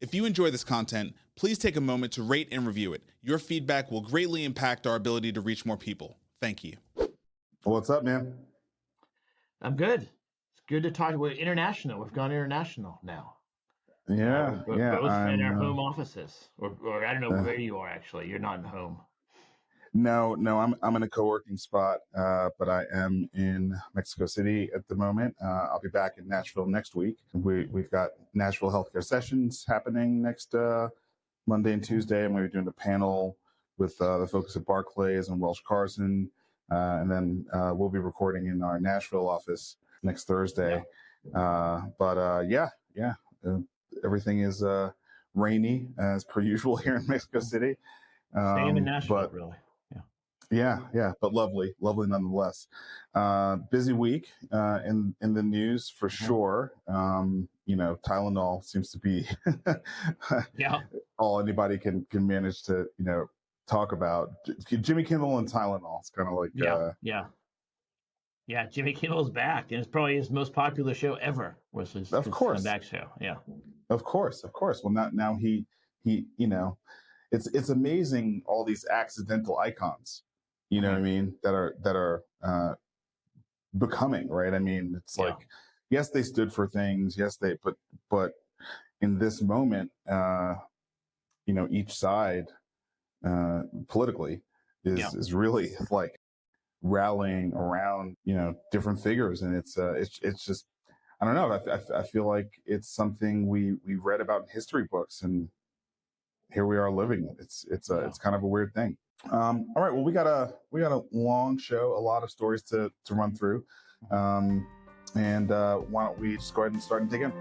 If you enjoy this content, please take a moment to rate and review it. Your feedback will greatly impact our ability to reach more people. Thank you. What's up, man? I'm good. It's good to talk. We're international. We've gone international now. Yeah, Both in our home offices, or I don't know where you are actually. You're not in home. No, I'm in a co-working spot, but I am in Mexico City at the moment. I'll be back in Nashville next week. We've got Nashville healthcare sessions happening next Monday and Tuesday. I'm going to be doing a panel with the folks at Barclays and Welsh Carson, and then we'll be recording in our Nashville office next Thursday. Everything is rainy as per usual here in Mexico City. Same in Nashville, really. Yeah, but lovely nonetheless. Busy week in the news for sure. Tylenol seems to be all anybody can manage to talk about. Jimmy Kimmel and Tylenol. It's kind of like Jimmy Kimmel's back, and it's probably his most popular show ever. Was his comeback show? Yeah, of course. Well, now he it's amazing all these accidental icons. You know what I mean? That are becoming, right? I mean, it's like, yes, they stood for things. Yes, but in this moment, each side politically is really like rallying around, different figures. And it's just, I don't know. I feel like it's something we read about in history books, and here we are living it. It's kind of a weird thing. All right. Well, we got a long show, a lot of stories to run through. And why don't we just go ahead and start and dig in?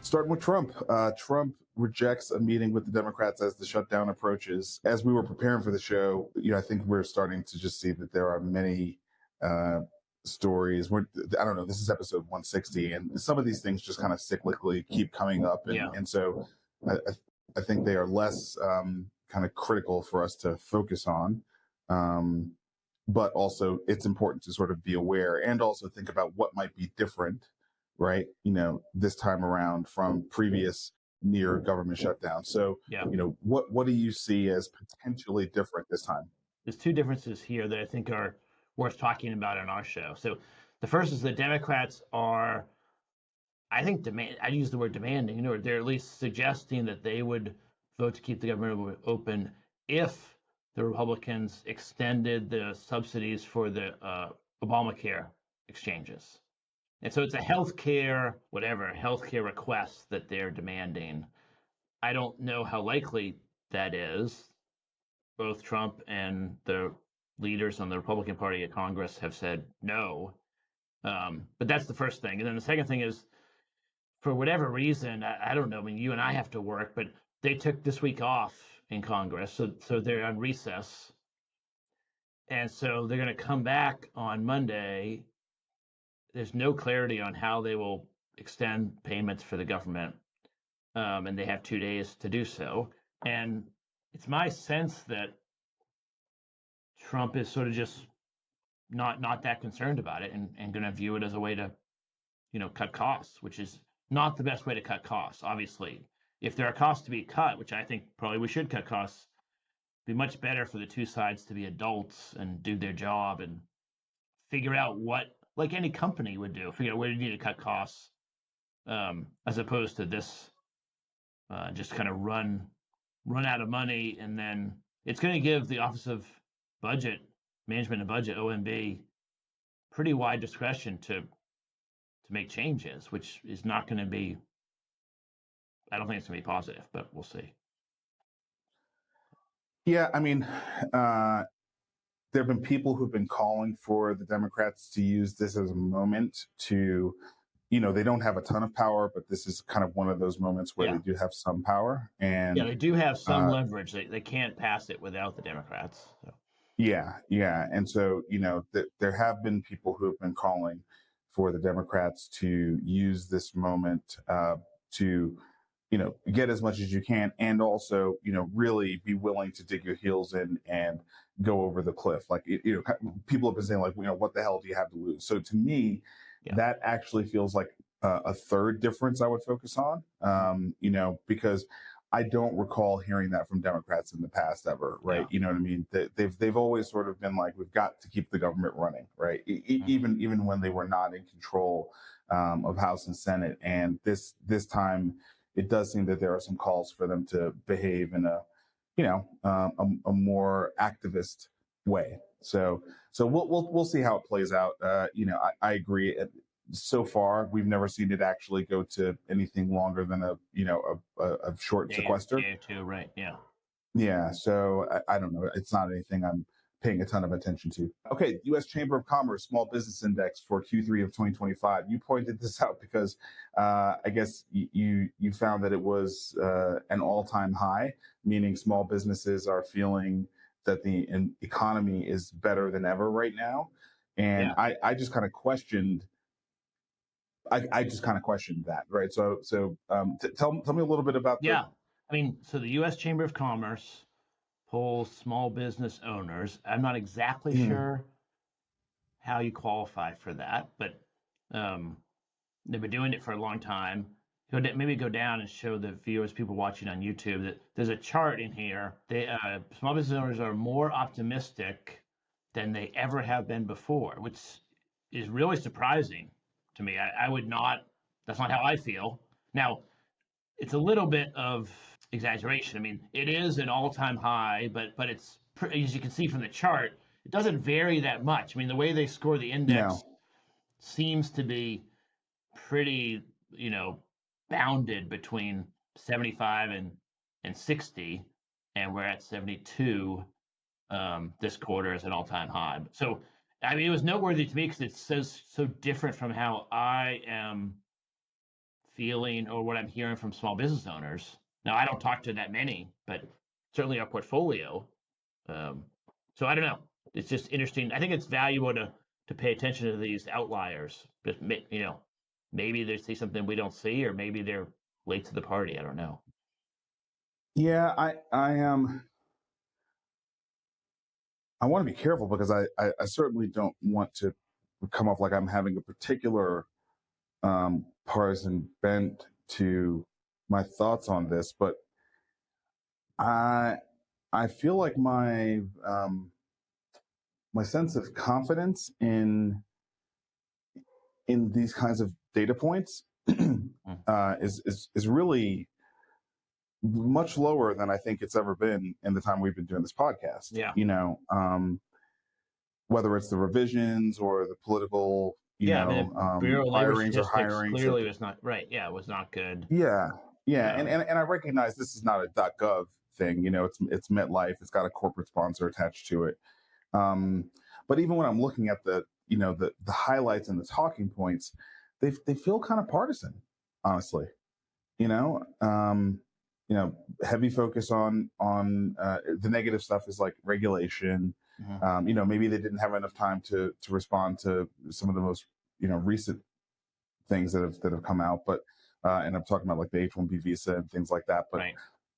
Starting with Trump. Trump rejects a meeting with the Democrats as the shutdown approaches. As we were preparing for the show, I think we're starting to just see that there are many stories. I don't know, this is episode 160, and some of these things just kind of cyclically keep coming up. And so I think they are less kind of critical for us to focus on. But also it's important to sort of be aware and also think about what might be different, right? This time around from previous near government shutdown. So, what do you see as potentially different this time? There's two differences here that I think are worth talking about on our show. So the first is the Democrats are, I think, I use the word demanding, or they're at least suggesting that they would vote to keep the government open if the Republicans extended the subsidies for the Obamacare exchanges. And so it's a healthcare request that they're demanding. I don't know how likely that is. Both Trump and the leaders on the Republican Party at Congress have said no. But that's the first thing. And then the second thing is, for whatever reason, I don't know, I mean, you and I have to work, but they took this week off in Congress. So they're on recess. And so they're going to come back on Monday. There's no clarity on how they will extend payments for the government. And they have 2 days to do so. And it's my sense that Trump is sort of just not that concerned about it and going to view it as a way to, cut costs, which is not the best way to cut costs. Obviously, if there are costs to be cut, which I think probably we should cut costs, it'd be much better for the two sides to be adults and do their job and figure out what, like any company would do, figure out where you need to cut costs, as opposed to this just kind of run out of money. And then it's going to give the Office of Management and Budget, OMB, pretty wide discretion to make changes, which is not going to be, I don't think it's going to be positive, but we'll see. Yeah, I mean, there have been people who've been calling for the Democrats to use this as a moment to, they don't have a ton of power, but this is kind of one of those moments where they do have some power. And they do have some leverage. They can't pass it without the Democrats. So. Yeah. And so, there have been people who have been calling for the Democrats to use this moment to, get as much as you can, and also, really be willing to dig your heels in and go over the cliff. Like, people have been saying, like, what the hell do you have to lose? So to me, that actually feels like a third difference I would focus on, because I don't recall hearing that from Democrats in the past ever, right? Yeah. You know what I mean? They've always sort of been like, we've got to keep the government running, right? Even when they were not in control of House and Senate. And this time, it does seem that there are some calls for them to behave in a more activist way. So we'll see how it plays out. I agree. So far, we've never seen it actually go to anything longer than a short sequester. Day or two, right? Yeah. Yeah. So I don't know. It's not anything I'm paying a ton of attention to. Okay, U.S. Chamber of Commerce Small Business Index for Q3 of 2025. You pointed this out because I guess you found that it was an all-time high, meaning small businesses are feeling that the economy is better than ever right now. And I just kind of questioned. I just kind of questioned that, right? So tell me a little bit about I mean, so the U.S. Chamber of Commerce polls small business owners. I'm not exactly sure how you qualify for that, but they've been doing it for a long time. Maybe go down and show the viewers, people watching on YouTube, that there's a chart in here. Small business owners are more optimistic than they ever have been before, which is really surprising to me. I would not. That's not how I feel. Now, it's a little bit of exaggeration. I mean, it is an all-time high, but it's, as you can see from the chart, it doesn't vary that much. I mean, the way they score the index seems to be pretty, bounded between 75 and 60, and we're at 72 this quarter as an all-time high. So, I mean, it was noteworthy to me because it's so different from how I am feeling or what I'm hearing from small business owners. Now, I don't talk to that many, but certainly our portfolio. So I don't know. It's just interesting. I think it's valuable to pay attention to these outliers. Just maybe they see something we don't see, or maybe they're late to the party. I don't know. Yeah, I want to be careful because I certainly don't want to come off like I'm having a particular partisan bent to my thoughts on this, but I feel like my sense of confidence in these kinds of data points is really much lower than I think it's ever been in the time we've been doing this podcast. Yeah. Whether it's the revisions or the political, firings or hirings. Clearly was not right. Yeah, it was not good. Yeah. And I recognize this is not a .gov thing. It's MetLife. It's got a corporate sponsor attached to it. But even when I'm looking at the highlights and the talking points, they feel kind of partisan, honestly. Heavy focus on the negative stuff is like regulation. Maybe they didn't have enough time to respond to some of the most recent things that have come out. But and I'm talking about like the H1B visa and things like that. But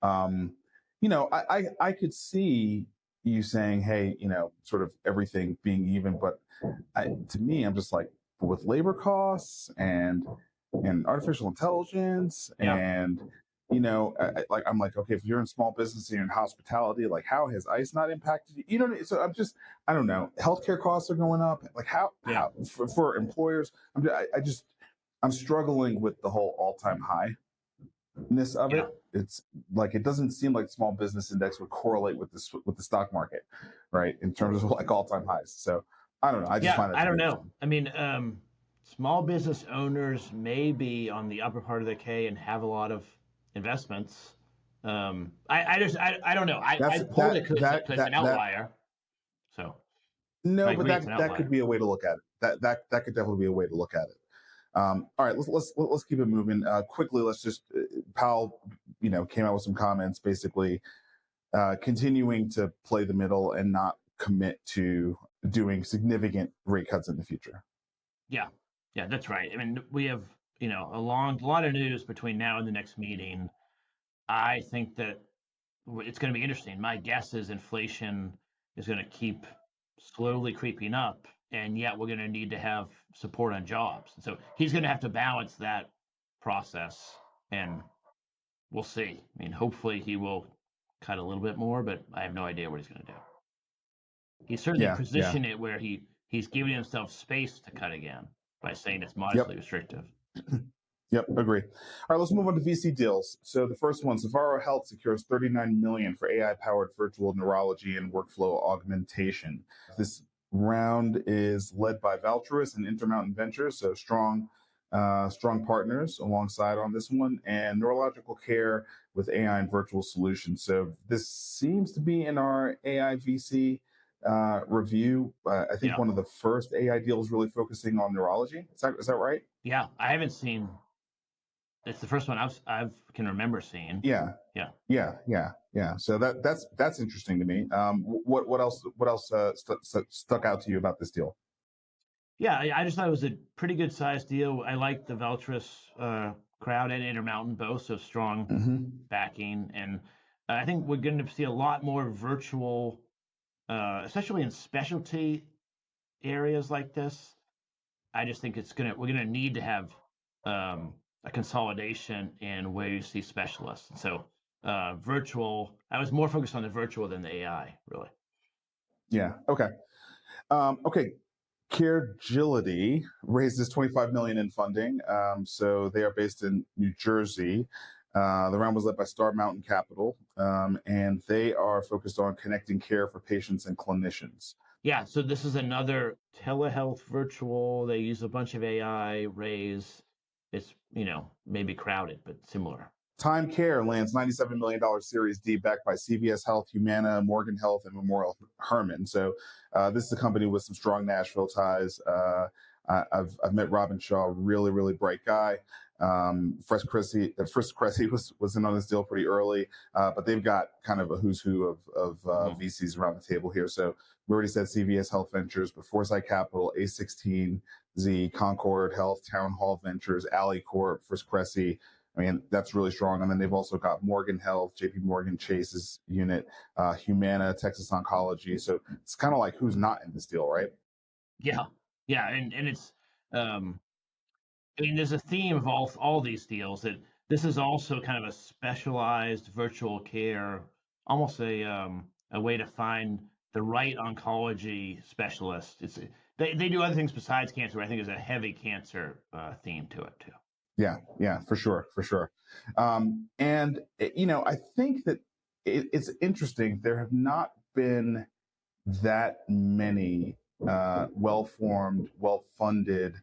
I could see you saying, hey, sort of everything being even. But to me, I'm just like, with labor costs and artificial intelligence and I'm like, okay, if you're in small business and you're in hospitality, like, how has ICE not impacted you? So I don't know. Healthcare costs are going up. Like, how for employers? I'm struggling with the whole all-time highness of it. It's like, it doesn't seem like small business index would correlate with the stock market, right? In terms of like all-time highs. So I don't know. I just find that. I don't know. I mean, small business owners may be on the upper part of the K and have a lot of investments. I don't know. I pulled it because it's an outlier. So no, but that could be a way to look at it. That could definitely be a way to look at it. All right, let's keep it moving quickly. Let's just Powell, came out with some comments, basically continuing to play the middle and not commit to doing significant rate cuts in the future. Yeah, that's right. I mean, we have a lot of news between now and the next meeting. I think that it's going to be interesting. My guess is inflation is going to keep slowly creeping up, and yet we're going to need to have support on jobs. And so he's going to have to balance that process, and we'll see. I mean, hopefully he will cut a little bit more, but I have no idea what he's going to do. He's certainly positioned it where he's giving himself space to cut again by saying it's modestly restrictive. Yep, agree. All right, let's move on to VC deals. So the first one, Savaro Health secures $39 million for AI-powered virtual neurology and workflow augmentation. This round is led by Valtris and Intermountain Ventures, so strong partners alongside on this one, and Neurological Care with AI and virtual solutions. So this seems to be in our AI VC review. I think one of the first AI deals really focusing on neurology. Is that right? Yeah, I haven't seen. It's the first one I can remember seeing. Yeah. So that's interesting to me. What else stuck out to you about this deal? Yeah, I just thought it was a pretty good sized deal. I like the Valtris crowd and Intermountain both, so strong backing, and I think we're going to see a lot more virtual, especially in specialty areas like this. I just think we're gonna need to have a consolidation in where you see specialists. So virtual, I was more focused on the virtual than the AI, really. Yeah. Okay. Caregility raises $25 million in funding. So they are based in New Jersey. The round was led by Star Mountain Capital, and they are focused on connecting care for patients and clinicians. Yeah, so this is another telehealth virtual. They use a bunch of AI, raise. It's, maybe crowded, but similar. Thyme Care lands $97 million Series D backed by CVS Health, Humana, Morgan Health, and Memorial Hermann. So this is a company with some strong Nashville ties. I've met Robin Shaw, really, really bright guy. Frisk Cressy was in on this deal pretty early, but they've got kind of a who's who of VCs around the table here. So we already said CVS Health Ventures, but Foresight Capital, A16Z, Concord Health, Town Hall Ventures, Alley Corp, Frisk Cressy. I mean, that's really strong. And then they've also got Morgan Health, JP Morgan Chase's unit, Humana, Texas Oncology. So it's kind of like who's not in this deal, right? Yeah. And it's, there's a theme of all these deals that this is also kind of a specialized virtual care, almost a way to find the right oncology specialist. They do other things besides cancer. I think there's a heavy cancer theme to it too. Yeah, for sure. And, I think that it's interesting. There have not been that many well-formed, well-funded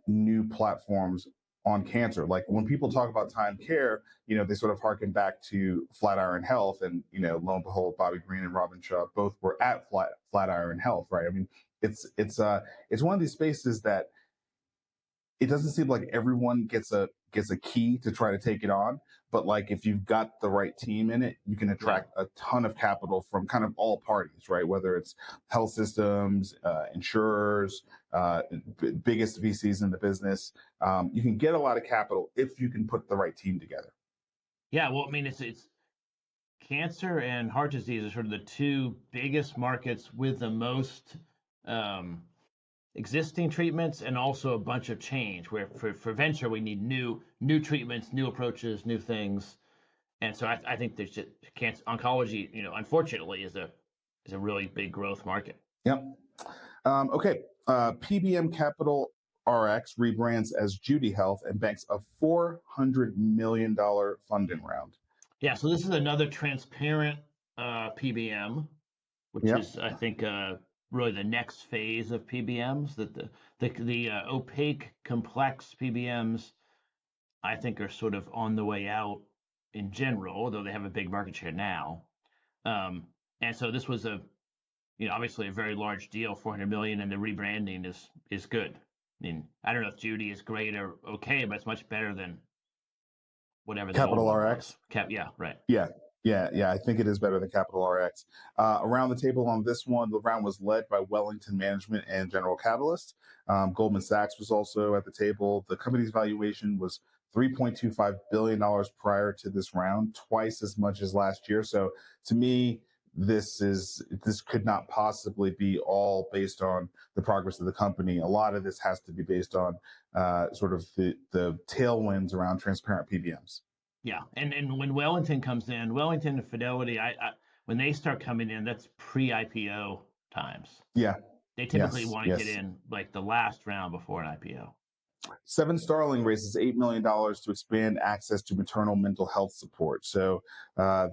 new platforms on cancer. Like when people talk about Thyme Care, they sort of harken back to Flatiron Health, and lo and behold, Bobby Green and Robin Shaw both were at Flatiron Health, right? I mean, it's one of these spaces that it doesn't seem like everyone gets a key to try to take it on, but like if you've got the right team in it, you can attract a ton of capital from kind of all parties, right? Whether it's health systems, insurers, biggest VCs in the business, you can get a lot of capital if you can put the right team together. Yeah, well, I mean, it's cancer and heart disease are sort of the two biggest markets with the most existing treatments and also a bunch of change, where for venture we need new treatments, new approaches, new things. And so I think there's just cancer oncology, unfortunately is a really big growth market. Yep. Okay. PBM Capital Rx rebrands as Judi Health and banks a $400 million funding round. Yeah, so this is another transparent PBM, which is, I think, really the next phase of PBMs. That the opaque, complex PBMs, I think, are sort of on the way out in general, although they have a big market share now. And so this was obviously a very large deal, $400 million, and the rebranding is good. I mean, I don't know if Judi is great or okay, but it's much better than whatever the Capital RX. Yeah, right. Yeah, I think it is better than Capital RX. Around the table on this one, the round was led by Wellington Management and General Catalyst. Goldman Sachs was also at the table. The company's valuation was $3.25 billion prior to this round, twice as much as last year. So to me, this could not possibly be all based on the progress of the company. A lot of this has to be based on sort of the tailwinds around transparent PBMs. Yeah, and when Wellington comes in, Wellington and Fidelity, when they start coming in, that's pre-IPO times. Yeah, they typically want to get in like the last round before an IPO. Seven Starling raises $8 million to expand access to maternal mental health support. So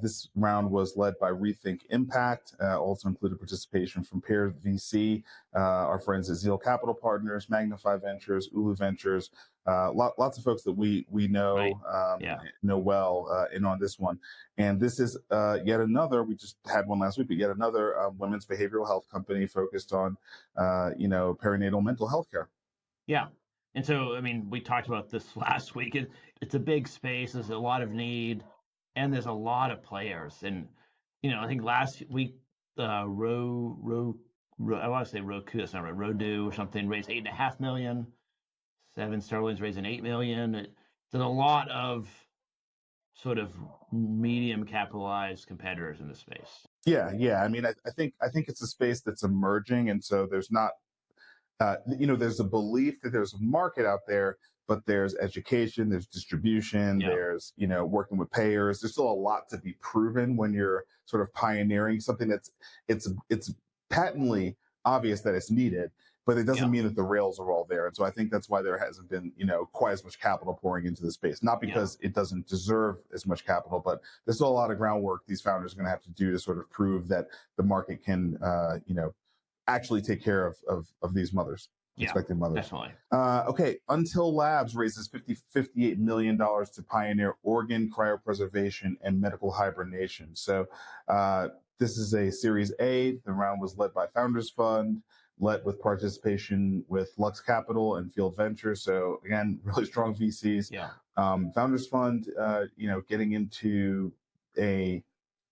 this round was led by Rethink Impact, also included participation from Pear VC, our friends at Zeal Capital Partners, Magnify Ventures, Ulu Ventures, lots of folks that we know know well in on this one. And this is yet another, we just had one last week, but yet another women's behavioral health company focused on, perinatal mental health care. Yeah. And so, I mean, we talked about this last week. It's a big space. There's a lot of need, and there's a lot of players. And I think last week, I want to say Roku, that's not right, Rodu or something, raised $8.5 million. Seven Starling's raising $8 million. There's a lot of sort of medium capitalized competitors in the space. Yeah. I mean, I think it's a space that's emerging, and so there's not. There's a belief that there's a market out there, but there's education, there's distribution, there's, working with payers. There's still a lot to be proven when you're sort of pioneering something it's patently obvious that it's needed, but it doesn't mean that the rails are all there. And so I think that's why there hasn't been, quite as much capital pouring into the space, not because it doesn't deserve as much capital, but there's still a lot of groundwork these founders are going to have to do to sort of prove that the market can, actually take care of these mothers, expected mothers. Definitely. Okay, Until Labs raises $58 million to pioneer organ cryopreservation and medical hibernation. So this is a Series A. The round was led by Founders Fund, led with participation with Lux Capital and Field Ventures. So again, really strong VCs. Yeah. Founders Fund, getting into a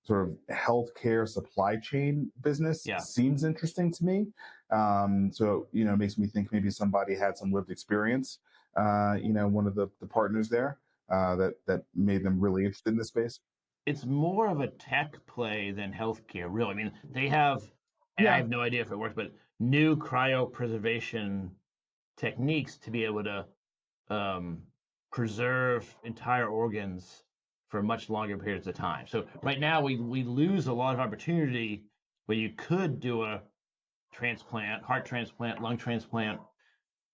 sort of healthcare supply chain business seems interesting to me. So, it makes me think maybe somebody had some lived experience, one of the partners there that made them really interested in this space. It's more of a tech play than healthcare, really. I mean, they have, and I have no idea if it works, but new cryopreservation techniques to be able to preserve entire organs for much longer periods of time. So right now we lose a lot of opportunity where you could do a transplant, heart transplant, lung transplant,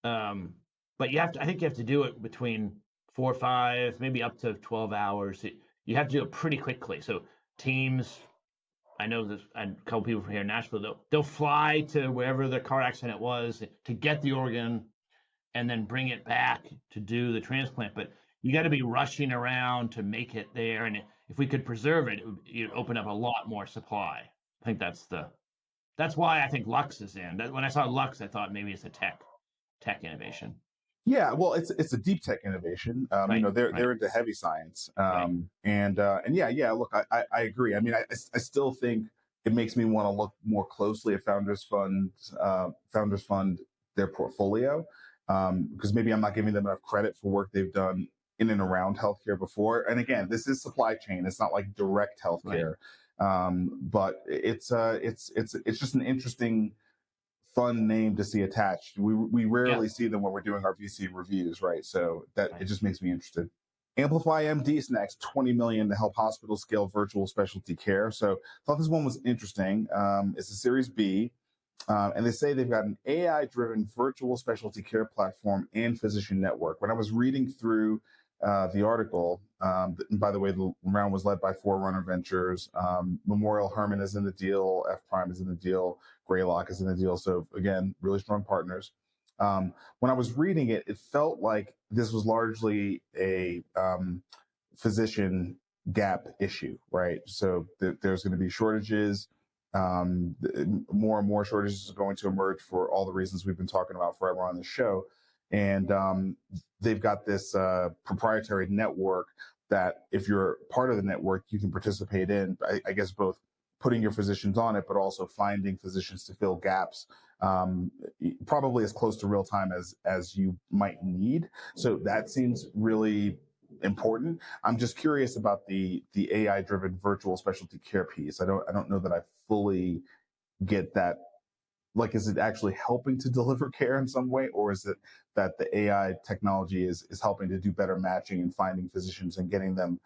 but I think you have to do it between 4 or 5, maybe up to 12 hours. You have to do it pretty quickly. So teams, I know this, a couple people from here in Nashville, they'll fly to wherever the car accident was to get the organ and then bring it back to do the transplant. But you got to be rushing around to make it there. And if we could preserve it, you'd open up a lot more supply. I think that's why I think Lux is in. When I saw Lux, I thought maybe it's a tech innovation. Yeah, well, it's a deep tech innovation. They're into heavy science. And look, I agree. I mean, I still think it makes me want to look more closely at Founders Fund, their portfolio, because maybe I'm not giving them enough credit for work they've done in and around healthcare before. And again, this is supply chain. It's not like direct healthcare, but it's just an interesting, fun name to see attached. We rarely see them when we're doing our VC reviews, right? So it just makes me interested. Amplify MD snacks $20 million to help hospitals scale virtual specialty care. So I thought this one was interesting. It's a Series B. And they say they've got an AI-driven virtual specialty care platform and physician network. When I was reading through the article, and by the way, the round was led by Forerunner Ventures. Memorial Hermann is in the deal. F Prime is in the deal. Greylock is in the deal. So again, really strong partners. When I was reading it, it felt like this was largely a physician gap issue, right? So there's going to be shortages. More and more shortages are going to emerge for all the reasons we've been talking about forever on the show. And they've got this proprietary network that if you're part of the network, you can participate in, I guess, both putting your physicians on it, but also finding physicians to fill gaps, probably as close to real time as you might need. So that seems really important. I'm just curious about the AI driven virtual specialty care piece. I don't know that I fully get that. Like, is it actually helping to deliver care in some way, or is it that the AI technology is helping to do better matching and finding physicians and getting them,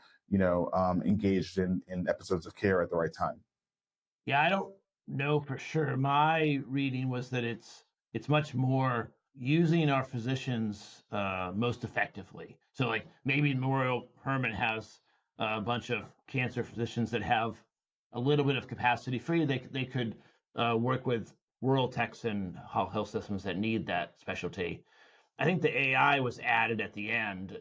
engaged in episodes of care at the right time? Yeah, I don't know for sure. My reading was that it's much more using our physicians most effectively. So like maybe Memorial Hermann has a bunch of cancer physicians that have a little bit of capacity free. They could work with rural techs and health systems that need that specialty. I think the AI was added at the end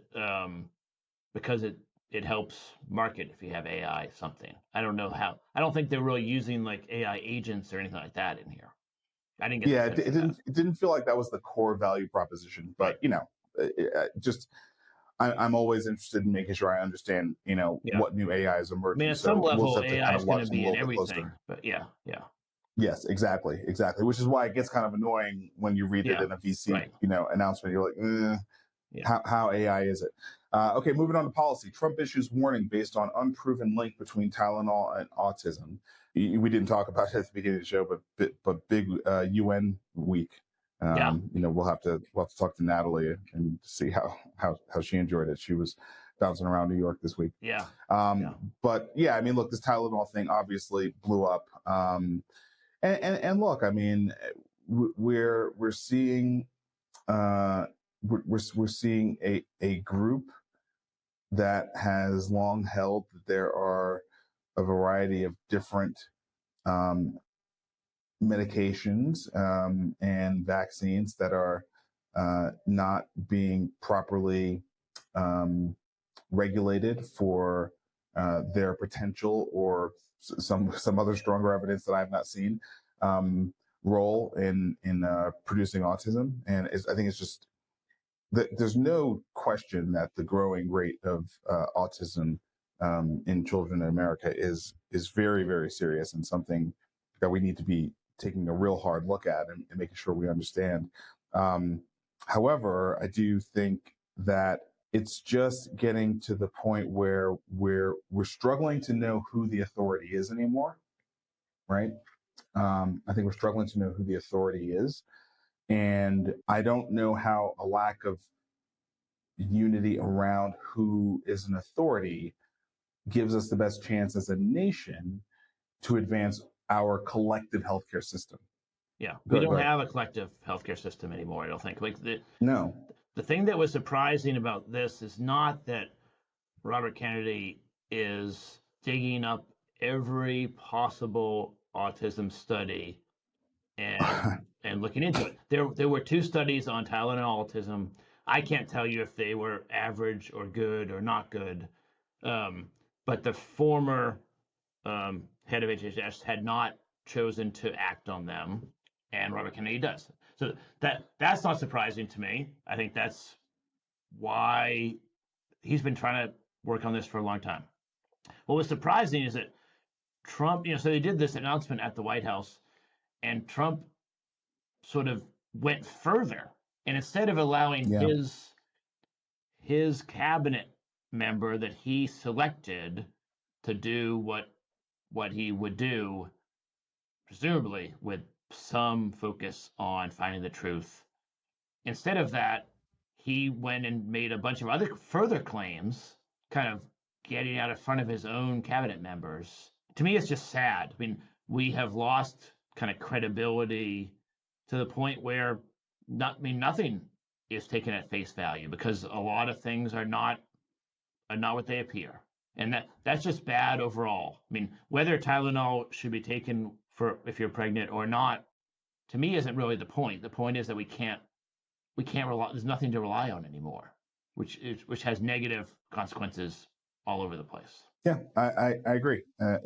because it helps market if you have AI something. I don't know how. I don't think they're really using like AI agents or anything like that in here. I didn't get Yeah, the sense of that. it didn't feel like that was the core value proposition, but Right. just I'm always interested in making sure I understand, Yeah. what new AI is I emerging. mean, at some So we'll just level, have to AI kind is of going to watch them a be in little bit everything. closer. But yeah, yeah, Yes, exactly. Which is why it gets kind of annoying when you read it yeah. in a VC, Right. announcement. You're like, Yeah. how AI is it? Okay, moving on to policy. Trump issues warning based on unproven link between Tylenol and autism. We didn't talk about it at the beginning of the show, but big UN week. Yeah. We'll have to talk to Natalie and see how she enjoyed it. She was bouncing around New York this week. Yeah. But yeah, I mean, look, this Tylenol thing obviously blew up. And look, I mean, we're seeing we're seeing a group that has long held that there are a variety of different medications and vaccines that are not being properly regulated for their potential or some other stronger evidence that I have not seen role in producing autism. And I think it's just there's no question that the growing rate of autism in children in America is very, very serious and something that we need to be taking a real hard look at and making sure we understand. However, I do think that it's just getting to the point where we're struggling to know who the authority is anymore, right? I think we're struggling to know who the authority is. And I don't know how a lack of unity around who is an authority gives us the best chance as a nation to advance our collective healthcare system. Yeah. We don't have a collective healthcare system anymore, I don't think. Like No. The thing that was surprising about this is not that Robert Kennedy is digging up every possible autism study and looking into it. There were 2 studies on Tylenol autism. I can't tell you if they were average or good or not good, but the former head of HHS had not chosen to act on them, and Robert Kennedy does. So that's not surprising to me. I think that's why he's been trying to work on this for a long time. What was surprising is that Trump, so they did this announcement at the White House, and Trump sort of went further, and instead of allowing his cabinet member that he selected to do what he would do, presumably with some focus on finding the truth, instead of that, he went and made a bunch of other further claims, kind of getting out in front of his own cabinet members. To me, it's just sad. I mean, we have lost kind of credibility to the point where nothing is taken at face value because a lot of things are not what they appear. And that's just bad overall. I mean, whether Tylenol should be taken for if you're pregnant or not, to me, isn't really the point. The point is that we can't rely. There's nothing to rely on anymore, which has negative consequences all over the place. Yeah, I agree. I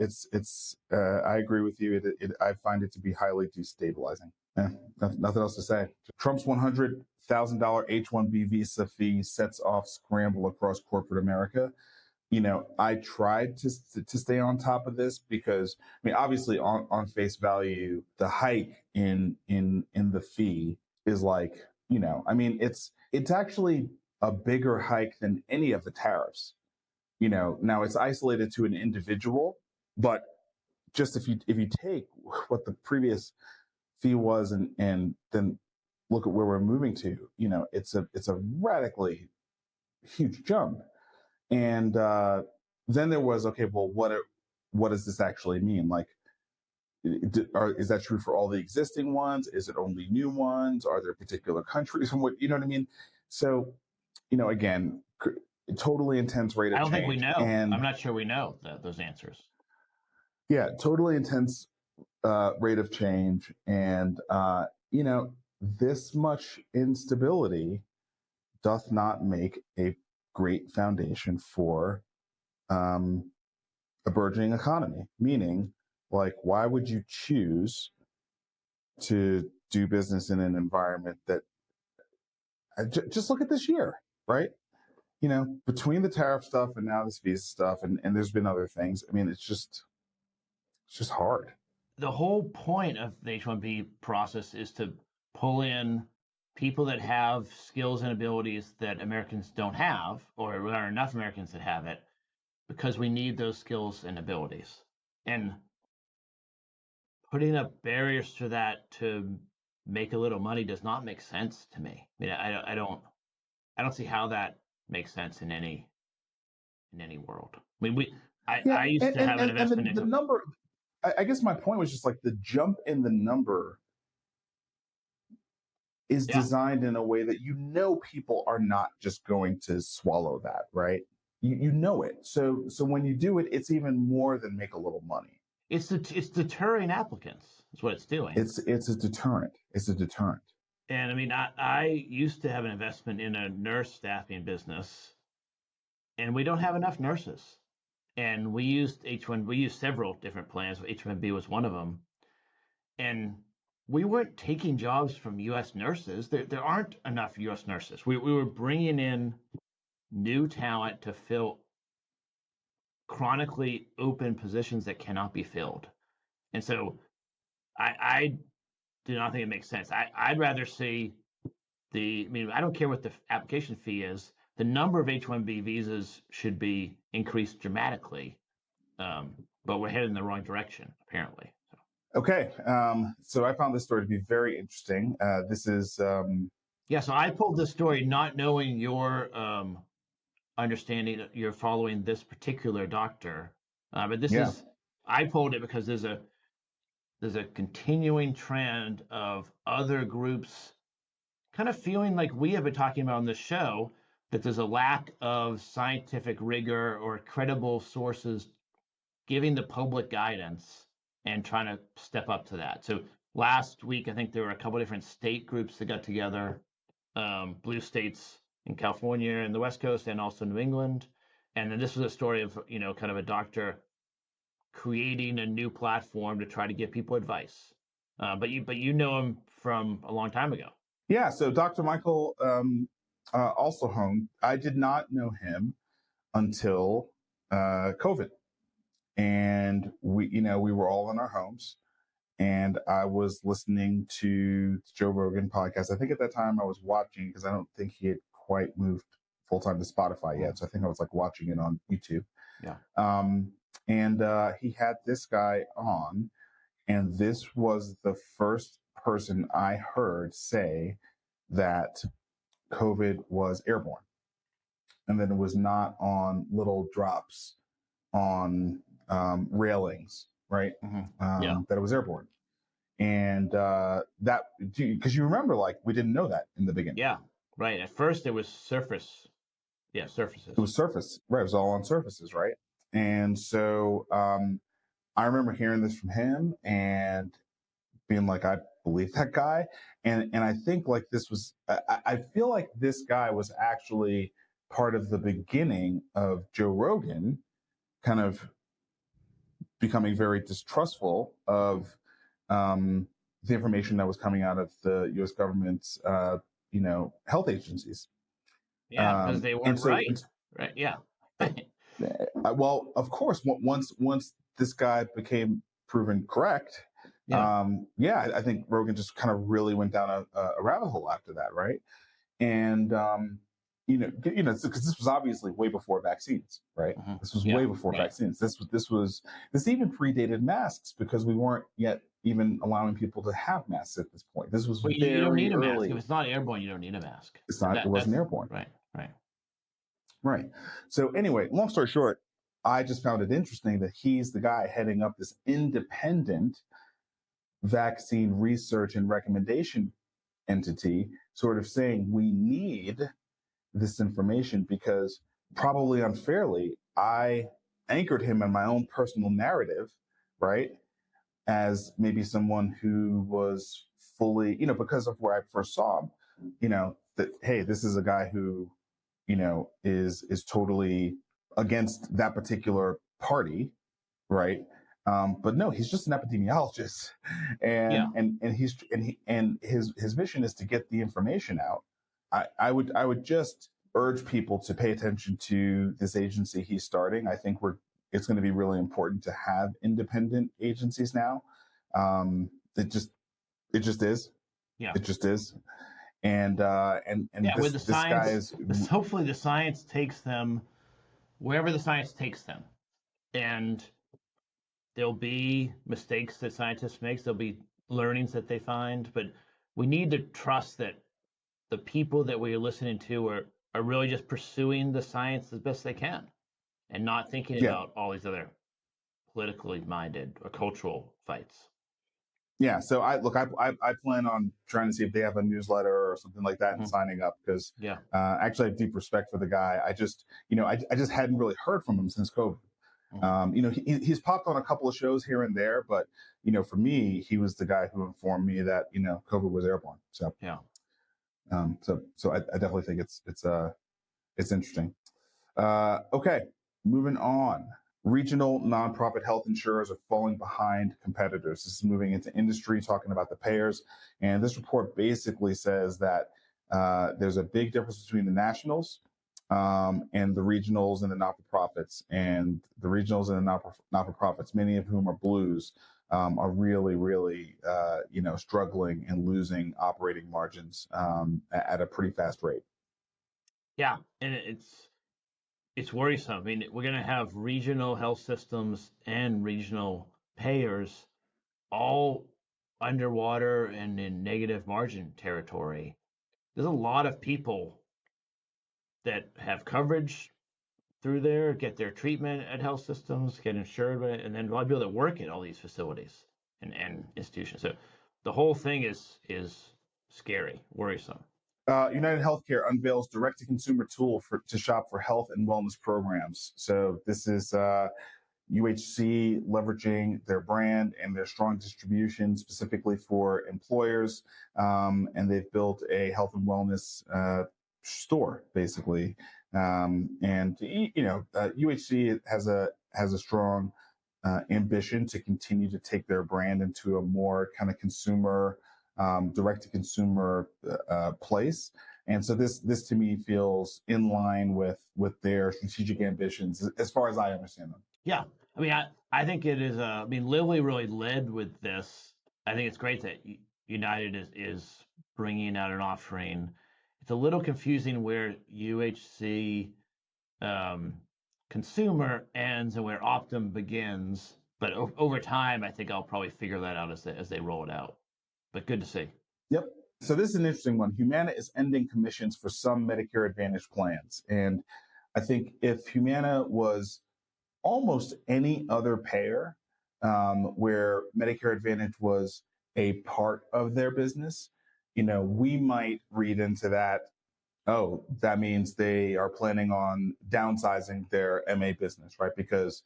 agree with you. I find it to be highly destabilizing. Nothing else to say. Trump's $100,000 H1B visa fee sets off scramble across corporate America. I tried to stay on top of this because, I mean, obviously on face value, the hike in the fee is like, I mean, it's actually a bigger hike than any of the tariffs. Now it's isolated to an individual, but just if you take what the previous fee was and then look at where we're moving to, it's a radically huge jump. And then there was, okay, well, what does this actually mean? Like, is that true for all the existing ones? Is it only new ones? Are there particular countries from what, you know what I mean? So, again, totally intense rate of change. I don't think we know. And I'm not sure we know those answers. Yeah, totally intense rate of change. And, this much instability doth not make a great foundation for a burgeoning economy. Meaning, like, why would you choose to do business in an environment that, just look at this year, right? Between the tariff stuff and now this visa stuff, and there's been other things. I mean, it's just hard. The whole point of the H1B process is to pull in people that have skills and abilities that Americans don't have, or there are enough Americans that have it, because we need those skills and abilities. And putting up barriers to that to make a little money does not make sense to me. I mean, I don't see how that makes sense in any world. I mean, I used to have an investment in the number. I guess my point was just like the jump in the number is designed in a way that people are not just going to swallow that, right? You know it. So when you do it, it's even more than make a little money. It's deterring applicants. That's what it's doing. It's a deterrent. It's a deterrent. And I mean, I used to have an investment in a nurse staffing business, and we don't have enough nurses. And we used several different plans. H1B was one of them. And we weren't taking jobs from U.S. nurses. There aren't enough U.S. nurses. We were bringing in new talent to fill chronically open positions that cannot be filled. And so I do not think it makes sense. I'd rather see I don't care what the application fee is. The number of H1B visas should be increased dramatically, but we're headed in the wrong direction, apparently. Okay, so I found this story to be very interesting. This is... So I pulled this story not knowing your understanding. You're following this particular doctor, but this is... I pulled it because there's a continuing trend of other groups kind of feeling like we have been talking about on this show, that there's a lack of scientific rigor or credible sources giving the public guidance and trying to step up to that. So last week, I think there were a couple of different state groups that got together, blue states in California and the West Coast and also New England. And then this was a story of, kind of a doctor creating a new platform to try to give people advice. But you know him from a long time ago. Yeah, so Dr. Michael also home. I did not know him until COVID, and we were all in our homes, and I was listening to Joe Rogan podcast. I think at that time I was watching, because I don't think he had quite moved full time to Spotify yet, so I think I was like watching it on YouTube. Yeah. And he had this guy on, and this was the first person I heard say that COVID was airborne, and then it was not on little drops on railings, right? Mm-hmm. That it was airborne. And that, because you remember, like, we didn't know that in the beginning. Yeah, right. At first it was surfaces. It was surface, right? It was all on surfaces, right? And so I remember hearing this from him and being like, I believe that guy. And I think like this was, I feel like this guy was actually part of the beginning of Joe Rogan kind of becoming very distrustful of the information that was coming out of the U.S. government's, health agencies. Yeah, because they weren't right. Right. Yeah. Well, of course, once this guy became proven correct, I think Rogan just kind of really went down a rabbit hole after that, right? And because this was obviously way before vaccines, right? Mhm. This was Yeah, way before right. vaccines. This even predated masks because we weren't yet even allowing people to have masks at this point. This was Well, you don't very need a mask. If early. it's not airborne, you don't need a mask. It wasn't That's airborne. right, right. Right. So anyway, long story short, I just found it interesting that he's the guy heading up this independent vaccine research and recommendation entity, sort of saying we need this information because, probably unfairly, I anchored him in my own personal narrative, right? As maybe someone who was fully, because of where I first saw him, that, hey, this is a guy who, is totally against that particular party, right? But no, he's just an epidemiologist, Yeah. and his mission is to get the information out. I would just urge people to pay attention to this agency he's starting. I think it's going to be really important to have independent agencies now. It just is. Yeah. It just is. And with the this guy science, is hopefully the science takes them wherever the science takes them, and there'll be mistakes that scientists make. There'll be learnings that they find, but we need to trust that the people that we're listening to are really just pursuing the science as best they can, and not thinking about all these other politically minded or cultural fights. Yeah, so I plan on trying to see if they have a newsletter or something like that and signing up because actually I have deep respect for the guy. I just I just hadn't really heard from him since COVID. He's popped on a couple of shows here and there, but for me, he was the guy who informed me that COVID was airborne. So so I definitely think it's interesting. Okay, moving on. Regional nonprofit health insurers are falling behind competitors. This is moving into industry, talking about the payers. And this report basically says that there's a big difference between the nationals and the regionals and the not-for-profits. And the regionals and the not-for-profits, many of whom are blues, are really, really, struggling and losing operating margins at a pretty fast rate. Yeah, and it's worrisome. I mean, we're going to have regional health systems and regional payers all underwater and in negative margin territory. There's a lot of people that have coverage through there, get their treatment at health systems, get insured, and then a lot of people that work at all these facilities and institutions. So the whole thing is scary, worrisome. United Healthcare unveils direct-to-consumer tool to shop for health and wellness programs. So this is UHC leveraging their brand and their strong distribution specifically for employers, and they've built a health and wellness store basically. UHC has a strong ambition to continue to take their brand into a more kind of consumer. Direct-to-consumer place, and so this to me feels in line with their strategic ambitions as far as I understand them. Yeah, I mean, I think it is. I mean, Lilly really led with this. I think it's great that United is bringing out an offering. It's a little confusing where UHC consumer ends and where Optum begins, but over time, I think I'll probably figure that out as they roll it out. But good to see. Yep. So this is an interesting one. Humana is ending commissions for some Medicare Advantage plans. And I think if Humana was almost any other payer where Medicare Advantage was a part of their business, we might read into that, oh, that means they are planning on downsizing their MA business, right? Because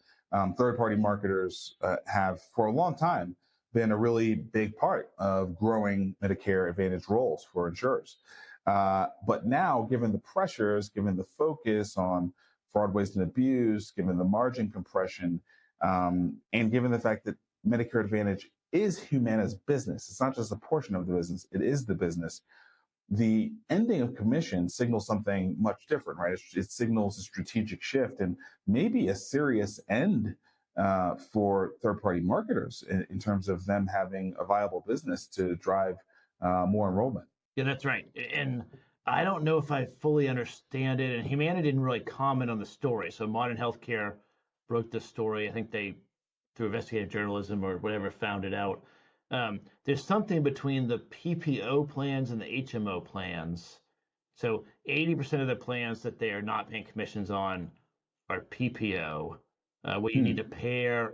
third-party marketers have for a long time been a really big part of growing Medicare Advantage roles for insurers. But now, given the pressures, given the focus on fraud, waste, and abuse, given the margin compression, and given the fact that Medicare Advantage is Humana's business, it's not just a portion of the business, it is the business. The ending of commission signals something much different, right? It signals a strategic shift and maybe a serious end for third-party marketers in terms of them having a viable business to drive more enrollment. Yeah, that's right. And I don't know if I fully understand it, and Humana didn't really comment on the story. So Modern Healthcare broke the story. I think they, through investigative journalism or whatever, found it out. There's something between the PPO plans and the HMO plans. So 80% of the plans that they are not paying commissions on are PPO, where you need to pair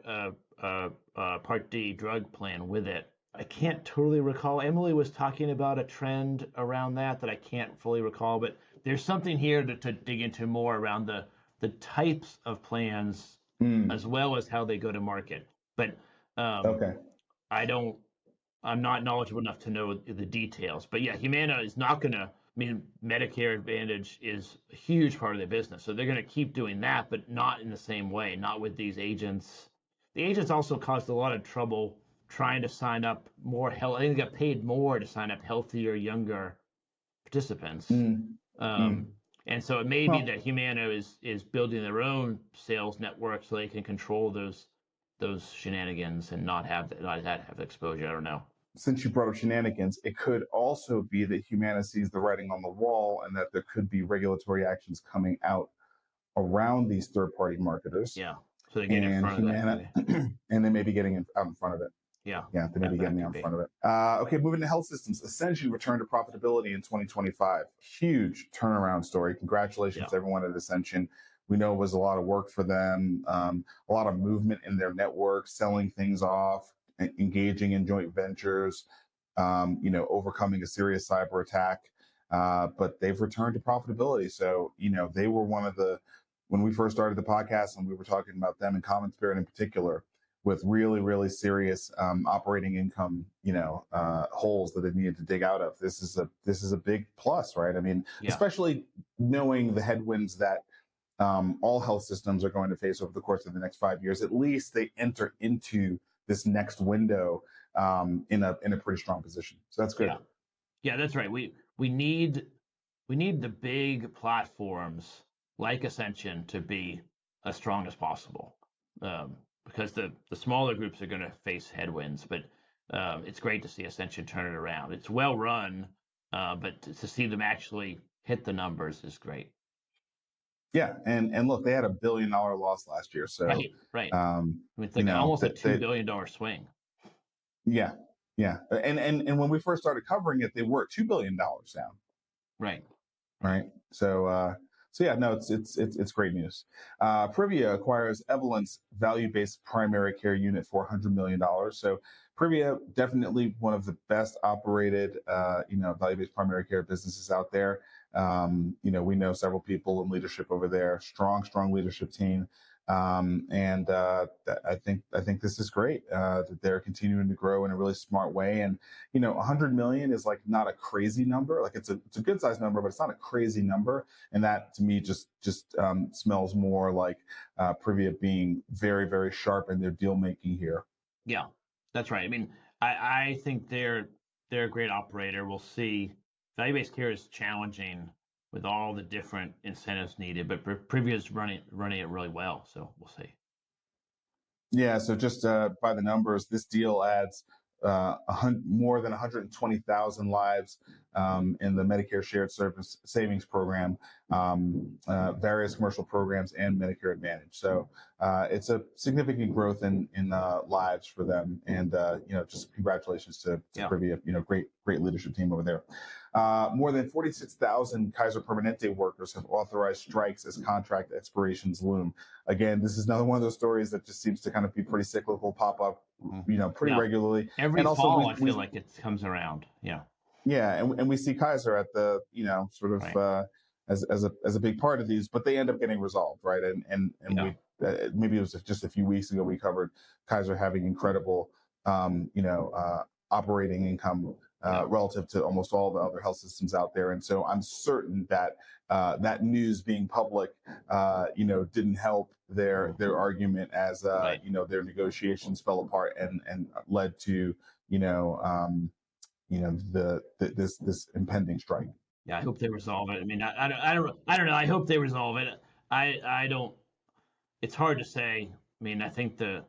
a Part D drug plan with it. I can't totally recall. Emily was talking about a trend around that I can't fully recall, but there's something here to dig into more around the types of plans as well as how they go to market. But Okay. I'm not knowledgeable enough to know the details. But yeah, Humana is not going to, Medicare Advantage is a huge part of their business. So they're going to keep doing that, but not in the same way, not with these agents. The agents also caused a lot of trouble trying to sign up more health. I think they got paid more to sign up healthier, younger participants. And so it may be that Humana is building their own sales network so they can control those shenanigans and not have exposure. I don't know. Since you brought up shenanigans, it could also be that Humana sees the writing on the wall and that there could be regulatory actions coming out around these third-party marketers. Yeah. So they get in front Humana, of that. and they may be getting out in front of it. Yeah. Yeah, they may be getting out in front of it. Okay, moving to health systems. Ascension returned to profitability in 2025. Huge turnaround story. Congratulations to everyone at Ascension. We know it was a lot of work for them, a lot of movement in their network, selling things off, engaging in joint ventures, overcoming a serious cyber attack. But they've returned to profitability. So, they were one of when we first started the podcast and we were talking about them and Common Spirit in particular, with really, really serious operating income, holes that they needed to dig out of. This is a big plus, right? I mean, especially knowing the headwinds that all health systems are going to face over the course of the next 5 years. At least they enter into this next window in a pretty strong position. So that's good. Yeah, that's right. We need the big platforms like Ascension to be as strong as possible. Because the smaller groups are going to face headwinds, but it's great to see Ascension turn it around. It's well run, but to see them actually hit the numbers is great. Yeah, and look, they had $1 billion loss last year, so right. It's like almost a $2 billion swing. Yeah, and when we first started covering it, they were $2 billion down. Right. So yeah, no, it's great news. Privia acquires Evolent's value-based primary care unit for $100 million. So Privia, definitely one of the best operated, value-based primary care businesses out there. We know several people in leadership over there, strong leadership team. And I think this is great that they're continuing to grow in a really smart way. And 100 million is like not a crazy number. Like it's a good sized number, but it's not a crazy number. And that to me just smells more like Privia being very, very sharp in their deal making here. Yeah, that's right. I mean, I think they're a great operator. We'll see. Value-based care is challenging with all the different incentives needed, but Privia is running it really well. So we'll see. Yeah. So just by the numbers, this deal adds more than 120,000 lives in the Medicare Shared Service Savings Program, various commercial programs, and Medicare Advantage. So it's a significant growth in lives for them, and just congratulations to Privia. Great leadership team over there. More than 46,000 Kaiser Permanente workers have authorized strikes as contract expirations loom. Again, this is another one of those stories that just seems to kind of be pretty cyclical, pop up, pretty regularly. Every fall, I feel like it comes around. Yeah. Yeah, and we see Kaiser at the as a big part of these, but they end up getting resolved, right? And we maybe it was just a few weeks ago we covered Kaiser having incredible operating income relative to almost all the other health systems out there. And so I'm certain that that news being public, didn't help their argument as their negotiations fell apart and led to this impending strike. Yeah, I hope they resolve it. I mean, I don't know. I hope they resolve it. I don't. It's hard to say. I mean, I think the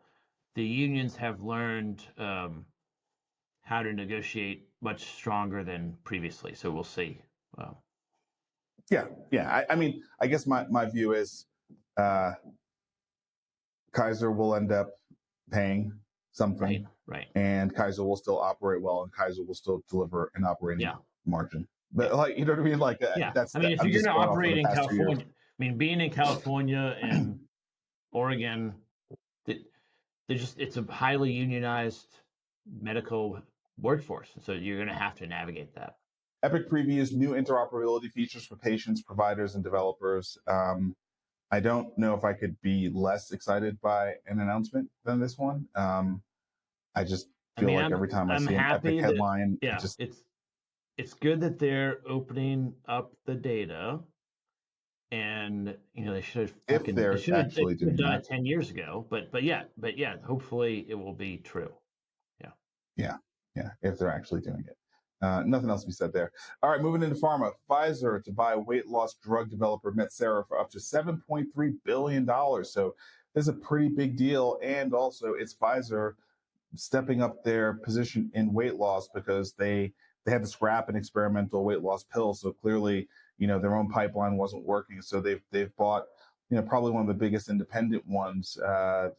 unions have learned how to negotiate much stronger than previously. So we'll see. Yeah. I mean, I guess my view is Kaiser will end up paying something, Right. and Kaiser will still operate well, and Kaiser will still deliver an operating margin. But like, you know what I mean? Like I mean, if I'm you're going just to going off of operate the in past 2 years. California, I mean, being in California and Oregon, it's a highly unionized medical workforce. So you're going to have to navigate that. Epic previews new interoperability features for patients, providers, and developers. I don't know if I could be less excited by an announcement than this one. I just feel like every time I see an Epic headline, it's good that they're opening up the data, and they should have if they're actually doing done that. it 10 years ago. But yeah, hopefully it will be true. Yeah, if they're actually doing it. Nothing else to be said there. All right, moving into pharma. Pfizer to buy weight loss drug developer Metsera for up to $7.3 billion. So this is a pretty big deal. And also it's Pfizer stepping up their position in weight loss because they had to scrap an experimental weight loss pill. So clearly, their own pipeline wasn't working. So they've bought, probably one of the biggest independent ones,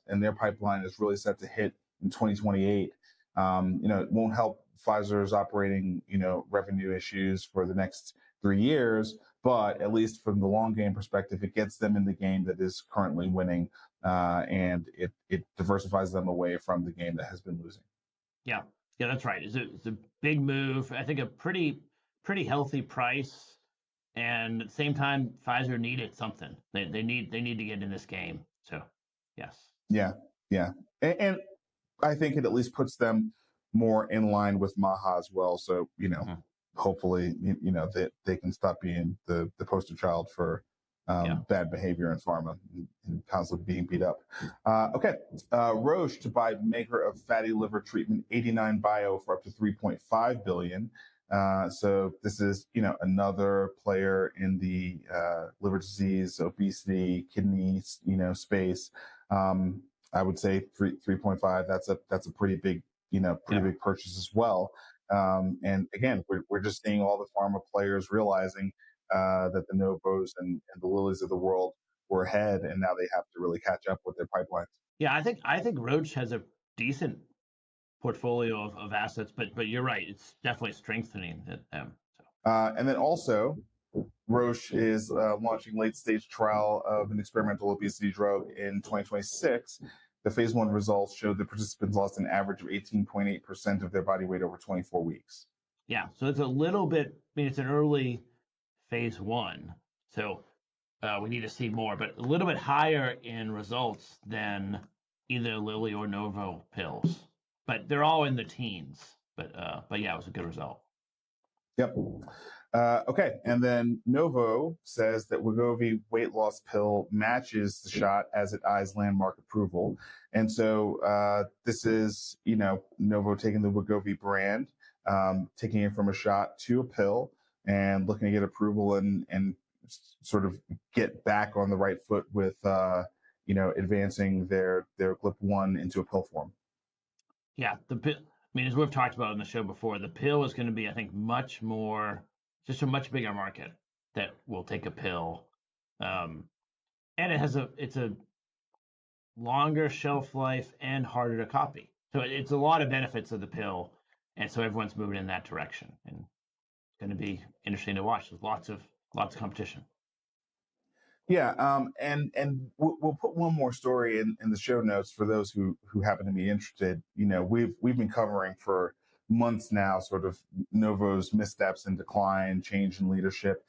and their pipeline is really set to hit in 2028. It won't help Pfizer's operating, revenue issues for the next 3 years, but at least from the long game perspective, it gets them in the game that is currently winning, and it diversifies them away from the game that has been losing. Yeah, that's right. It's a big move. I think a pretty healthy price, and at the same time, Pfizer needed something. They need to get in this game. So, yes. Yeah, and I think it at least puts them more in line with Maha as well. So, hopefully, that they can stop being the poster child for bad behavior in pharma and constantly being beat up. Okay. Roche to buy maker of fatty liver treatment 89 Bio for up to $3.5 billion. So this is, another player in the liver disease, obesity, kidney, space. I would say 3.5. That's a pretty big, big purchase as well. And again, we're just seeing all the pharma players realizing that the Novos and the Lillys of the world were ahead, and now they have to really catch up with their pipelines. Yeah, I think Roche has a decent portfolio of assets, but you're right, it's definitely strengthening them. And then also, Roche is launching late-stage trial of an experimental obesity drug in 2026. The phase 1 results showed the participants lost an average of 18.8% of their body weight over 24 weeks. Yeah, so it's a little bit, it's an early phase 1, so we need to see more, but a little bit higher in results than either Lilly or Novo pills. But they're all in the teens. But yeah, it was a good result. Yep. Okay, and then Novo says that Wegovy weight loss pill matches the shot as it eyes landmark approval. And so this is, Novo taking the Wegovy brand, taking it from a shot to a pill and looking to get approval and sort of get back on the right foot with, advancing their GLP-1 into a pill form. Yeah, as we've talked about on the show before, the pill is going to be, I think, just a much bigger market that will take a pill, and it's a longer shelf life and harder to copy. So it's a lot of benefits of the pill, and so everyone's moving in that direction, and it's going to be interesting to watch. There's lots of competition. Yeah, and we'll put one more story in the show notes for those who happen to be interested. We've been covering for months now, sort of Novo's missteps and decline, change in leadership.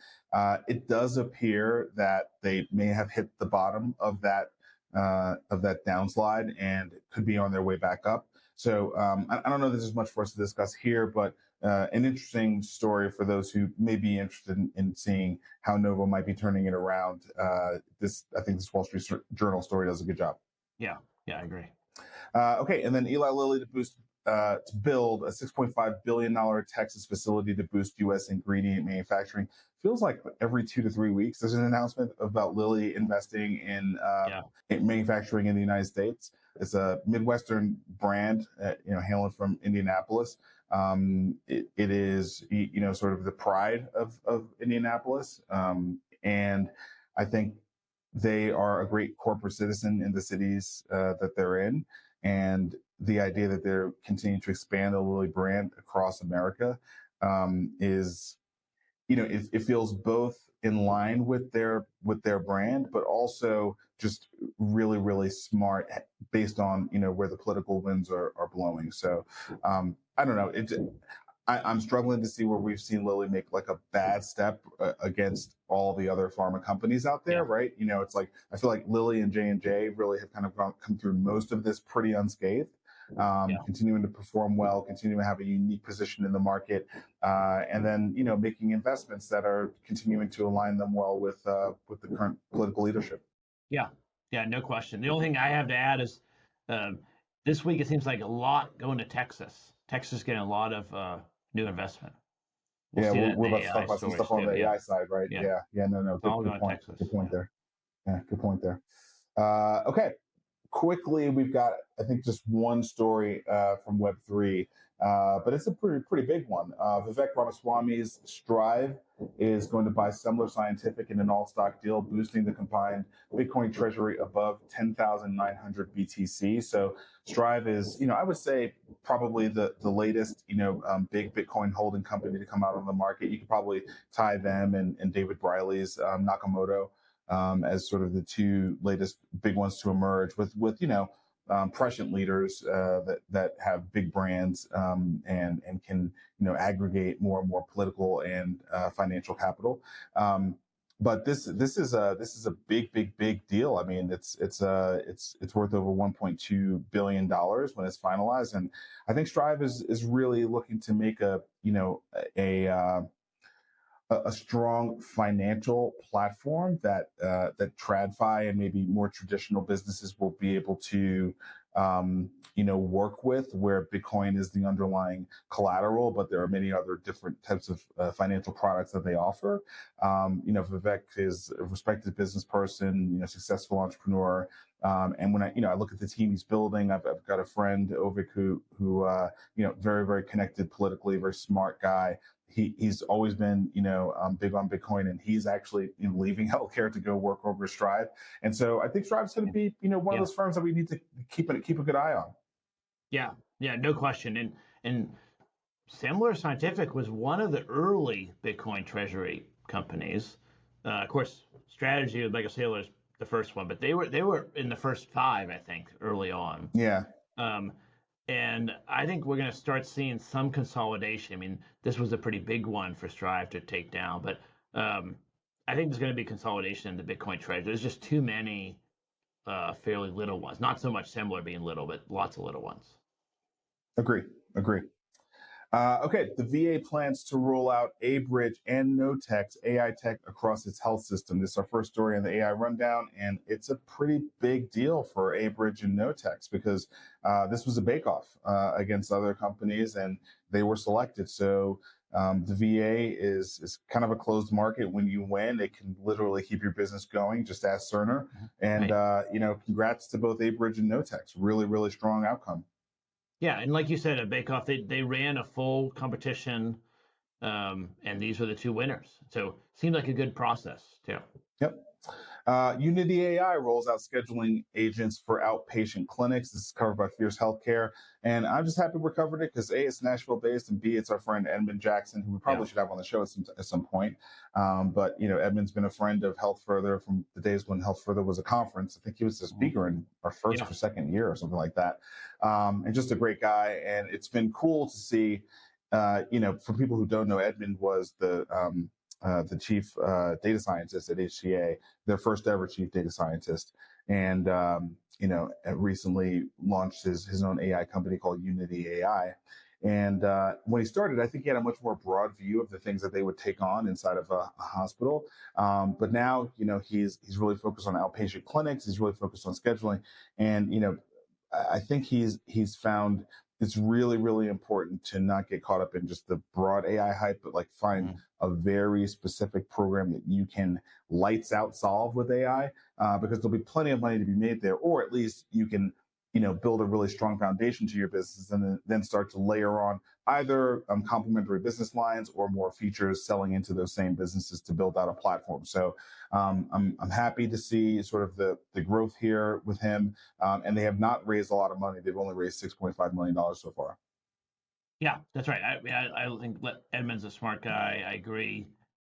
It does appear that they may have hit the bottom of that downslide and could be on their way back up. So I don't know if there's much for us to discuss here, but an interesting story for those who may be interested in seeing how Novo might be turning it around. I think this Wall Street Journal story does a good job. Yeah, I agree. Okay, and then Eli Lilly to build a $6.5 billion Texas facility to boost U.S. ingredient manufacturing. Feels like every 2 to 3 weeks there's an announcement about Lilly investing in manufacturing in the United States. It's a Midwestern brand, hailing from Indianapolis. It is, sort of the pride of Indianapolis. And I think they are a great corporate citizen in the cities that they're in. And the idea that they're continuing to expand the Lilly brand across America is, it feels both in line with their brand, but also just really, really smart based on, where the political winds are blowing. So I don't know. I'm struggling to see where we've seen Lilly make like a bad step against all the other pharma companies out there, right? It's like I feel like Lilly and J&J really have kind of come through most of this pretty unscathed, continuing to perform well, continuing to have a unique position in the market, and then making investments that are continuing to align them well with the current political leadership. Yeah, no question. The only thing I have to add is this week it seems like a lot going to Texas. Texas getting a lot of new investment. We're about to talk about some stuff on the AI side, right? No. Good point. Good point there. Yeah, good point there. Okay. Quickly, we've got, I think, just one story from Web3, but it's a pretty big one. Vivek Ramaswamy's Strive is going to buy Semler Scientific in an all-stock deal, boosting the combined Bitcoin treasury above 10,900 BTC. So Strive is, I would say, probably the latest, big Bitcoin holding company to come out on the market. You could probably tie them and David Briley's Nakamoto as sort of the two latest big ones to emerge with prescient leaders that have big brands and can aggregate more and more political and financial capital. But this is a big deal. I mean, it's worth over $1.2 billion when it's finalized, and I think Strive is really looking to make a strong financial platform that TradFi and maybe more traditional businesses will be able to work with, where Bitcoin is the underlying collateral, but there are many other different types of financial products that they offer. Vivek is a respected business person, successful entrepreneur. And when I look at the team he's building, I've got a friend, Ovik, who very, very connected politically, very smart guy. He's always been, big on Bitcoin, and he's actually leaving healthcare to go work over Strive. And so I think Strive's going to be, one of those firms that we need to keep a good eye on. Yeah, no question. And Semler Scientific was one of the early Bitcoin treasury companies. Of course, Strategy with Mega Sailor is the first one, but they were in the first 5, I think, early on. Yeah. And I think we're going to start seeing some consolidation. I mean, this was a pretty big one for Strive to take down, but I think there's going to be consolidation in the Bitcoin treasury. There's just too many fairly little ones. Not so much Semler being little, but lots of little ones. Agree. Okay, the VA plans to roll out Abridge and NoTech's AI tech across its health system. This is our first story on the AI rundown, and it's a pretty big deal for Abridge and NoTech's because this was a bake-off against other companies, and they were selected. So the VA is kind of a closed market. When you win, it can literally keep your business going. Just ask Cerner. And congrats to both Abridge and NoTech's. Really, really strong outcome. Yeah, and like you said, a bake-off, they ran a full competition, and these were the 2 winners. So seemed like a good process, too. Yep. Unity AI rolls out scheduling agents for outpatient clinics. This is covered by Fierce Healthcare. And I'm just happy we covered it because A, it's Nashville-based, and B, it's our friend Edmund Jackson, who we probably should have on the show at some point. But, Edmund's been a friend of Health Further from the days when Health Further was a conference. I think he was the speaker in our first or second year or something like that. And just a great guy. And it's been cool to see, for people who don't know, Edmund was the chief data scientist at HCA, their first ever chief data scientist, and recently launched his own AI company called Unity AI. And when he started, I think he had a much more broad view of the things that they would take on inside of a hospital. But now, he's really focused on outpatient clinics. He's really focused on scheduling, and I think he's found it's really, really important to not get caught up in just the broad AI hype, but like find a very specific program that you can lights out solve with AI, because there'll be plenty of money to be made there, or at least you can build a really strong foundation to your business, and then start to layer on either complementary business lines or more features selling into those same businesses to build out a platform. So I'm happy to see sort of the growth here with him. And they have not raised a lot of money. They've only raised $6.5 million so far. Yeah, that's right. I think Edmund's a smart guy. I agree.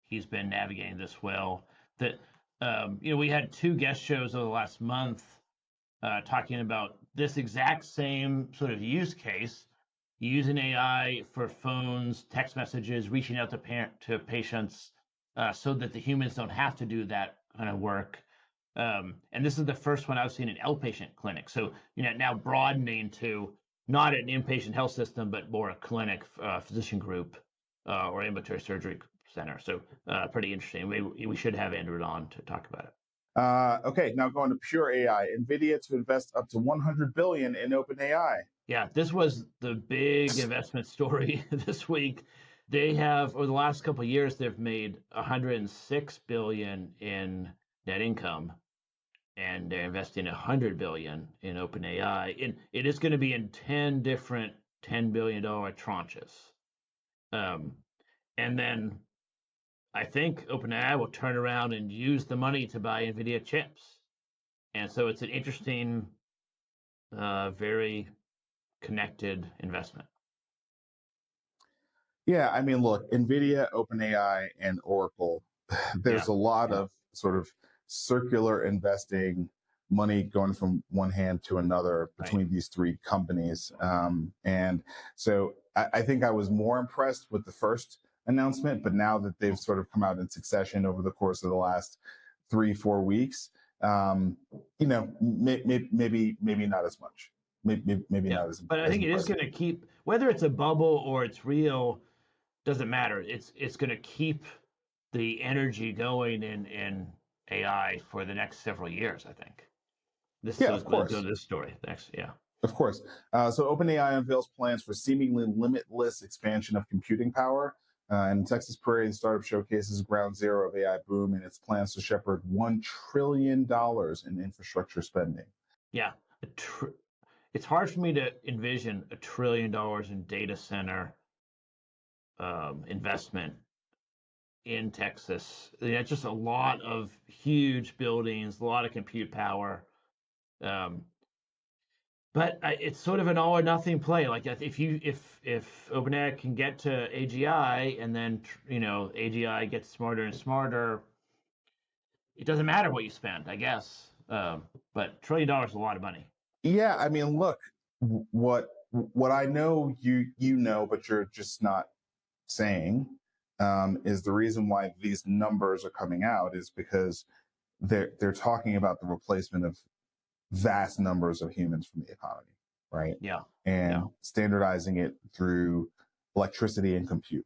He's been navigating this well. That we had 2 guest shows over the last month talking about this exact same sort of use case, using AI for phones, text messages, reaching out to patients, so that the humans don't have to do that kind of work. And this is the first one I've seen in outpatient clinic. So now broadening to not an inpatient health system, but more a clinic, physician group, or ambulatory surgery center. So pretty interesting. We should have Andrew on to talk about it. Okay, now going to pure AI. Nvidia to invest up to $100 billion in OpenAI. Yeah, this was the big investment story this week. They have, over the last couple of years, they've made $106 billion in net income, and they're investing $100 billion in OpenAI. And it is going to be in 10 different $10 billion tranches. And then I think OpenAI will turn around and use the money to buy Nvidia chips. And so it's an interesting, very connected investment. Yeah, I mean, look, Nvidia, OpenAI, and Oracle, there's a lot of sort of circular investing, money going from one hand to another between these 3 companies. And so I think I was more impressed with the first announcement, but now that they've sort of come out in succession over the course of the last 3-4 weeks, maybe not as much. Maybe not as. But I think it is going to keep, whether it's a bubble or it's real, doesn't matter. It's going to keep the energy going in AI for the next several years, I think. Of course. This story. Next, Of course. So OpenAI unveils plans for seemingly limitless expansion of computing power. And Texas Prairie Startup showcases ground zero of AI boom and its plans to shepherd $1 trillion in infrastructure spending. Yeah. It's hard for me to envision $1 trillion in data center investment in Texas. It's just a lot of huge buildings, a lot of compute power. But it's sort of an all or nothing play. Like if OpenAI can get to AGI, and then AGI gets smarter and smarter, it doesn't matter what you spend, I guess. But $1 trillion is a lot of money. Yeah, I mean, look, what I know you know, but you're just not saying, is the reason why these numbers are coming out is because they're talking about the replacement of vast numbers of humans from the economy, right? Yeah. And standardizing it through electricity and compute,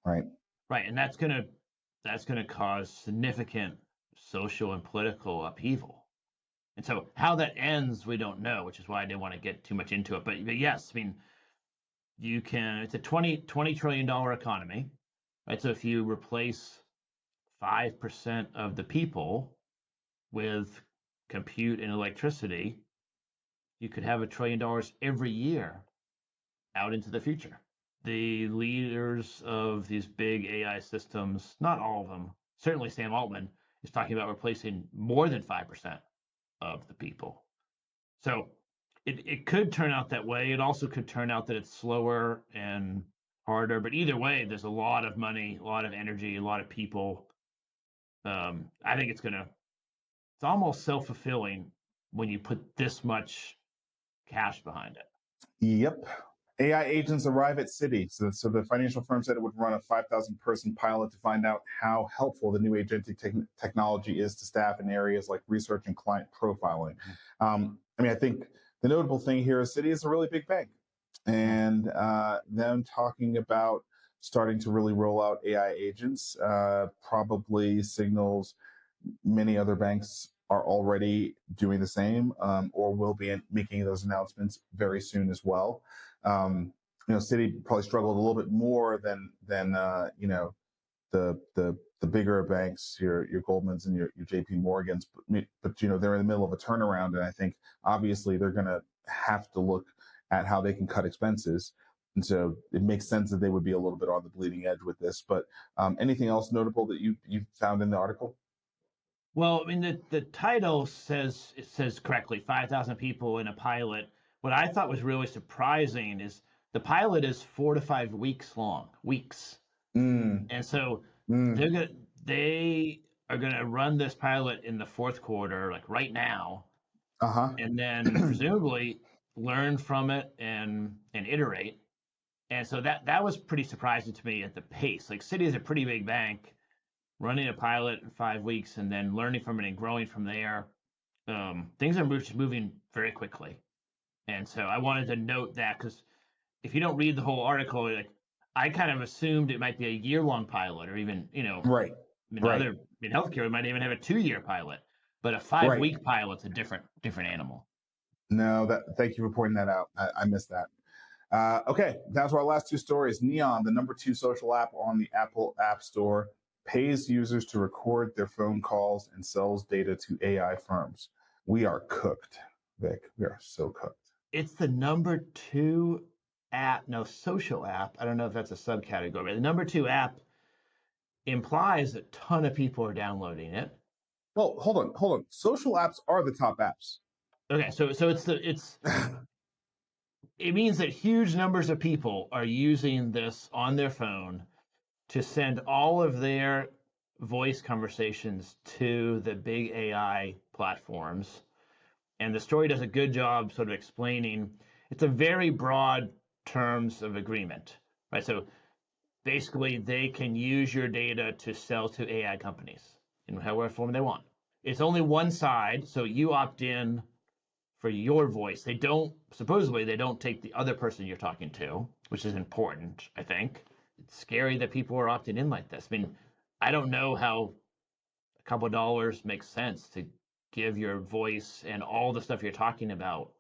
right? Right, and that's gonna cause significant social and political upheaval. And so how that ends, we don't know, which is why I didn't want to get too much into it. But yes, I mean, it's a $20 trillion economy, right? So if you replace 5% of the people with compute and electricity, you could have $1 trillion every year out into the future. The leaders of these big AI systems, not all of them, certainly Sam Altman is talking about replacing more than 5% of the people. So it could turn out that way. It also could turn out that it's slower and harder. But either way, there's a lot of money, a lot of energy, a lot of people. I think it's almost self-fulfilling when you put this much cash behind it. Yep. AI agents arrive at Citi. So the financial firm said it would run a 5,000-person pilot to find out how helpful the new agentic technology is to staff in areas like research and client profiling. I think the notable thing here is Citi is a really big bank. And them talking about starting to really roll out AI agents probably signals many other banks are already doing the same or will be making those announcements very soon as well. Citi probably struggled a little bit more than the bigger banks, your Goldmans and your JP Morgans, but they're in the middle of a turnaround, and I think obviously they're going to have to look at how they can cut expenses, and so it makes sense that they would be a little bit on the bleeding edge with this. But anything else notable that you found in the article? Well, I mean, the title says correctly 5,000 people in a pilot. What I thought was really surprising is the pilot is 4 to 5 weeks long, weeks. And so they are gonna run this pilot in the fourth quarter, like right now, and then presumably learn from it and iterate. And so that was pretty surprising to me at the pace. Like Citi is a pretty big bank, running a pilot in 5 weeks and then learning from it and growing from there. Things are just moving very quickly. And so I wanted to note that because if you don't read the whole article, like I kind of assumed it might be a year-long pilot, or even Right. in healthcare, we might even have a 2-year pilot, but a 5-week pilot's a different animal. No, thank you for pointing that out. I missed that. Okay, down to our last 2 stories. Neon, the number 2 social app on the Apple App Store, pays users to record their phone calls and sells data to AI firms. We are cooked, Vic. We are so cooked. It's the number 2 social app. I don't know if that's a subcategory, but the number 2 app implies a ton of people are downloading it. Well, hold on. Social apps are the top apps. Okay, so it means that huge numbers of people are using this on their phone to send all of their voice conversations to the big AI platforms. And the story does a good job sort of explaining it's a very broad terms of agreement, right? So basically they can use your data to sell to AI companies in however form they want. It's only one side, so you opt in for your voice. Supposedly they don't take the other person you're talking to, which is important, I think. It's scary that people are opting in like this. I mean, I don't know how a couple of dollars makes sense to give your voice and all the stuff you're talking about,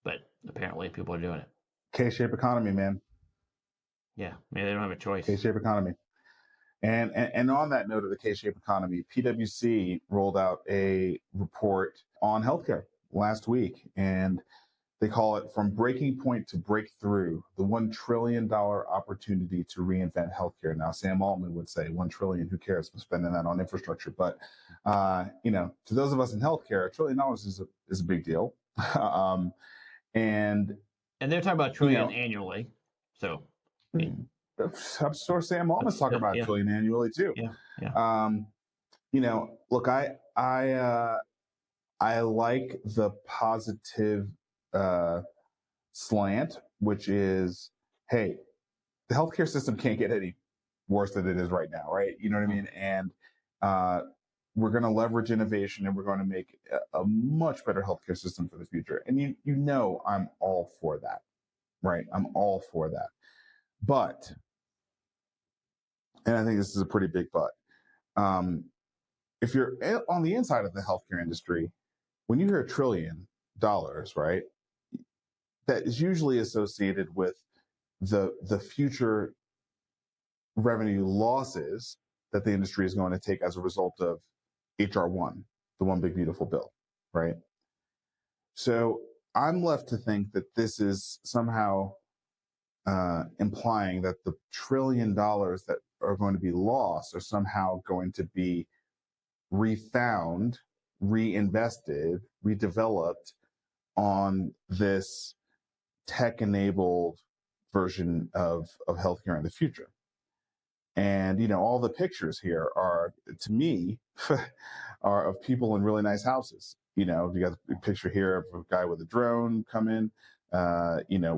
but apparently people are doing it. K-shaped economy, man. Yeah, maybe they don't have a choice. K-shaped economy. And on that note of the K-shaped economy, PwC rolled out a report on healthcare last week, and they call it From Breaking Point to Breakthrough, the $1 trillion opportunity to reinvent healthcare. Now, Sam Altman would say $1 trillion, who cares? I'm spending that on infrastructure. But, to those of us in healthcare, $1 trillion is a big deal. And they're talking about trillion annually. So, I mean, I'm sure Sam Altman's talking about $1 trillion annually too. Yeah. Look, I like the positive slant, which is, hey, the healthcare system can't get any worse than it is right now, right? You know what I mean? And we're going to leverage innovation, and we're going to make a much better healthcare system for the future. And I'm all for that, right? I'm all for that. But, and I think this is a pretty big but, if you're on the inside of the healthcare industry, when you hear $1 trillion, right, that is usually associated with the future revenue losses that the industry is going to take as a result of HR1, the One Big Beautiful Bill, right? So I'm left to think that this is somehow implying that the $1 trillion that are going to be lost are somehow going to be refound, reinvested, redeveloped on this tech-enabled version of healthcare in the future. And, all the pictures here are, to me, are of people in really nice houses. You got a picture here of a guy with a drone come in.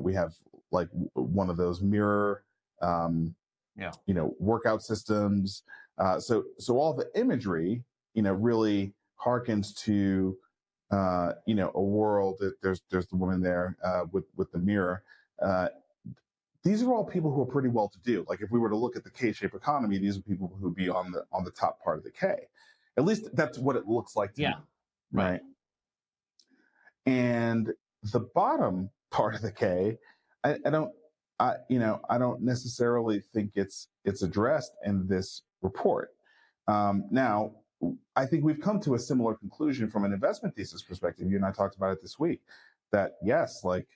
We have like one of those mirror, workout systems. So all the imagery, really harkens to, a world that there's the woman there with the mirror. These are all people who are pretty well to do. Like if we were to look at the K-shaped economy, these are people who would be on the top part of the K. At least that's what it looks like to me. Right. And the bottom part of the K, I don't I don't necessarily think it's addressed in this report. Now, I think we've come to a similar conclusion from an investment thesis perspective. You and I talked about it this week, that yes, like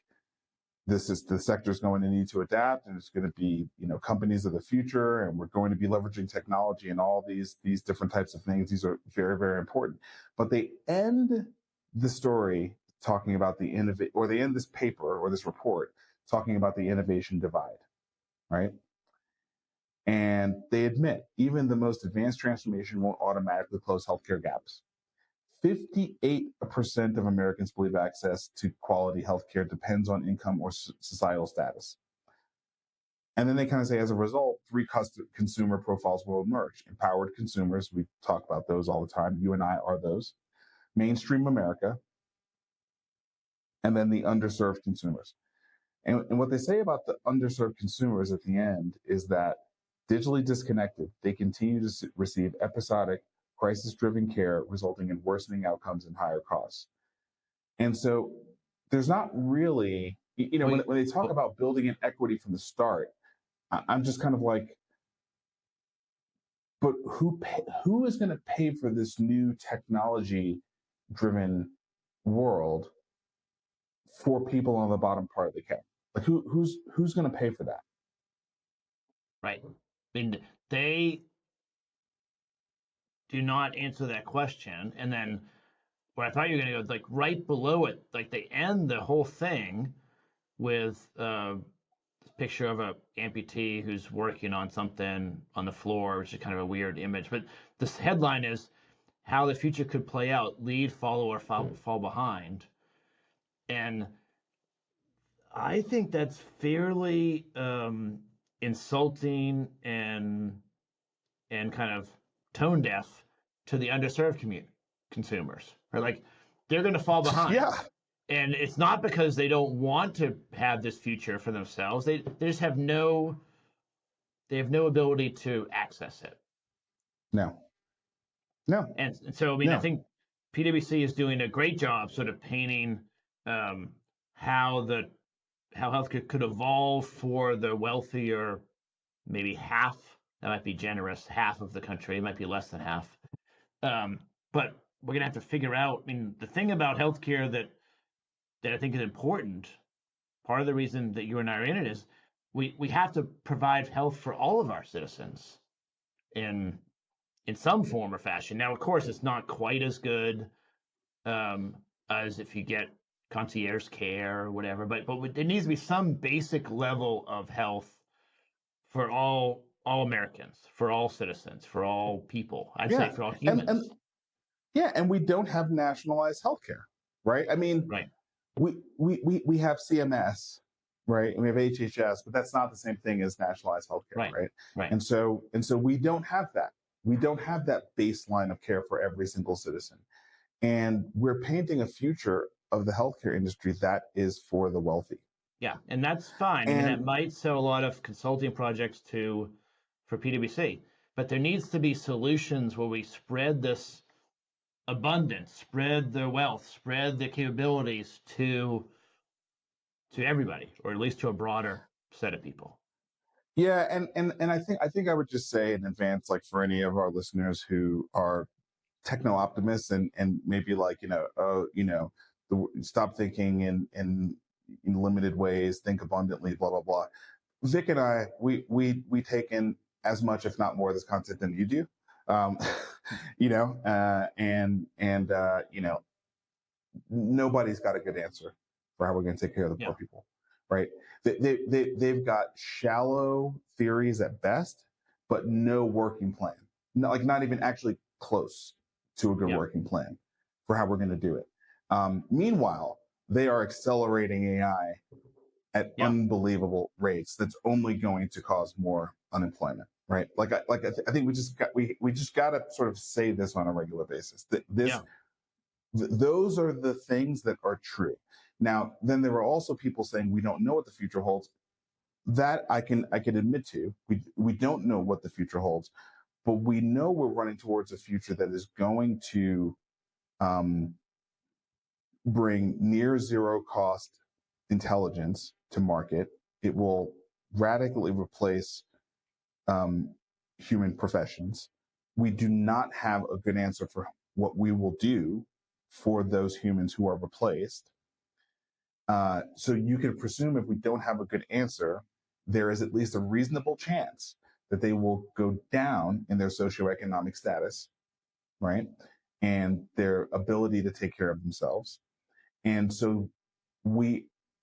the sector is going to need to adapt, and it's going to be, companies of the future, and we're going to be leveraging technology and all these different types of things. These are very, very important. But they end the story talking about they end this paper or this report talking about the innovation divide, right? And they admit even the most advanced transformation won't automatically close healthcare gaps. 58% of Americans believe access to quality healthcare depends on income or societal status. And then they kind of say, as a result, three consumer profiles will emerge. Empowered consumers, we talk about those all the time. You and I are those. Mainstream America, and then the underserved consumers. And what they say about the underserved consumers at the end is that digitally disconnected, they continue to receive episodic, crisis-driven care, resulting in worsening outcomes and higher costs. And so there's not really, when they talk about building in equity from the start, I'm just kind of like, but who is going to pay for this new technology-driven world for people on the bottom part of the cap? Like who's going to pay for that? Right. I mean, they do not answer that question. And then what I thought you were going to go, like right below it, like they end the whole thing with this picture of a amputee who's working on something on the floor, which is kind of a weird image. But this headline is how the future could play out: lead, follow, or fall behind. And I think that's fairly insulting and kind of tone deaf to the underserved consumers. Right? Like they're going to fall behind. Yeah. And it's not because they don't want to have this future for themselves. They just have no ability to access it. No. And so, I mean, I think PwC is doing a great job sort of painting how healthcare could evolve for the wealthier, maybe half, that might be generous, half of the country. It might be less than half. But we're going to have to figure out, I mean, the thing about healthcare that I think is important, part of the reason that you and I are in it is we have to provide health for all of our citizens in some form or fashion. Now, of course, it's not quite as good as if you get concierge care or whatever, but there needs to be some basic level of health for all Americans, for all citizens, for all people. I'd say for all humans. And we don't have nationalized healthcare, right? I mean, right. We have CMS, right? And we have HHS, but that's not the same thing as nationalized healthcare, right? And so we don't have that. We don't have that baseline of care for every single citizen. And we're painting a future of the healthcare industry that is for the wealthy. Yeah, and that's fine. I mean, that might sell a lot of consulting projects for PwC, but there needs to be solutions where we spread this abundance, spread the wealth, spread the capabilities to everybody, or at least to a broader set of people. Yeah, and I think I would just say in advance, like for any of our listeners who are techno optimists and maybe like stop thinking in limited ways, think abundantly, blah blah blah. Vic and I, we take in as much, if not more, of this content than you do. Nobody's got a good answer for how we're going to take care of the poor people, right? They've got shallow theories at best, but no working plan. Not even actually close to a good working plan for how we're going to do it. Meanwhile, they are accelerating AI at unbelievable rates. That's only going to cause more unemployment, right? I think we just got to sort of say this on a regular basis. Those are the things that are true. Now, then there are also people saying we don't know what the future holds. That I can admit to. We don't know what the future holds, but we know we're running towards a future that is going to bring near zero cost intelligence to market. It will radically replace human professions. We do not have a good answer for what we will do for those humans who are replaced. So you can presume if we don't have a good answer, there is at least a reasonable chance that they will go down in their socioeconomic status, right? And their ability to take care of themselves. And so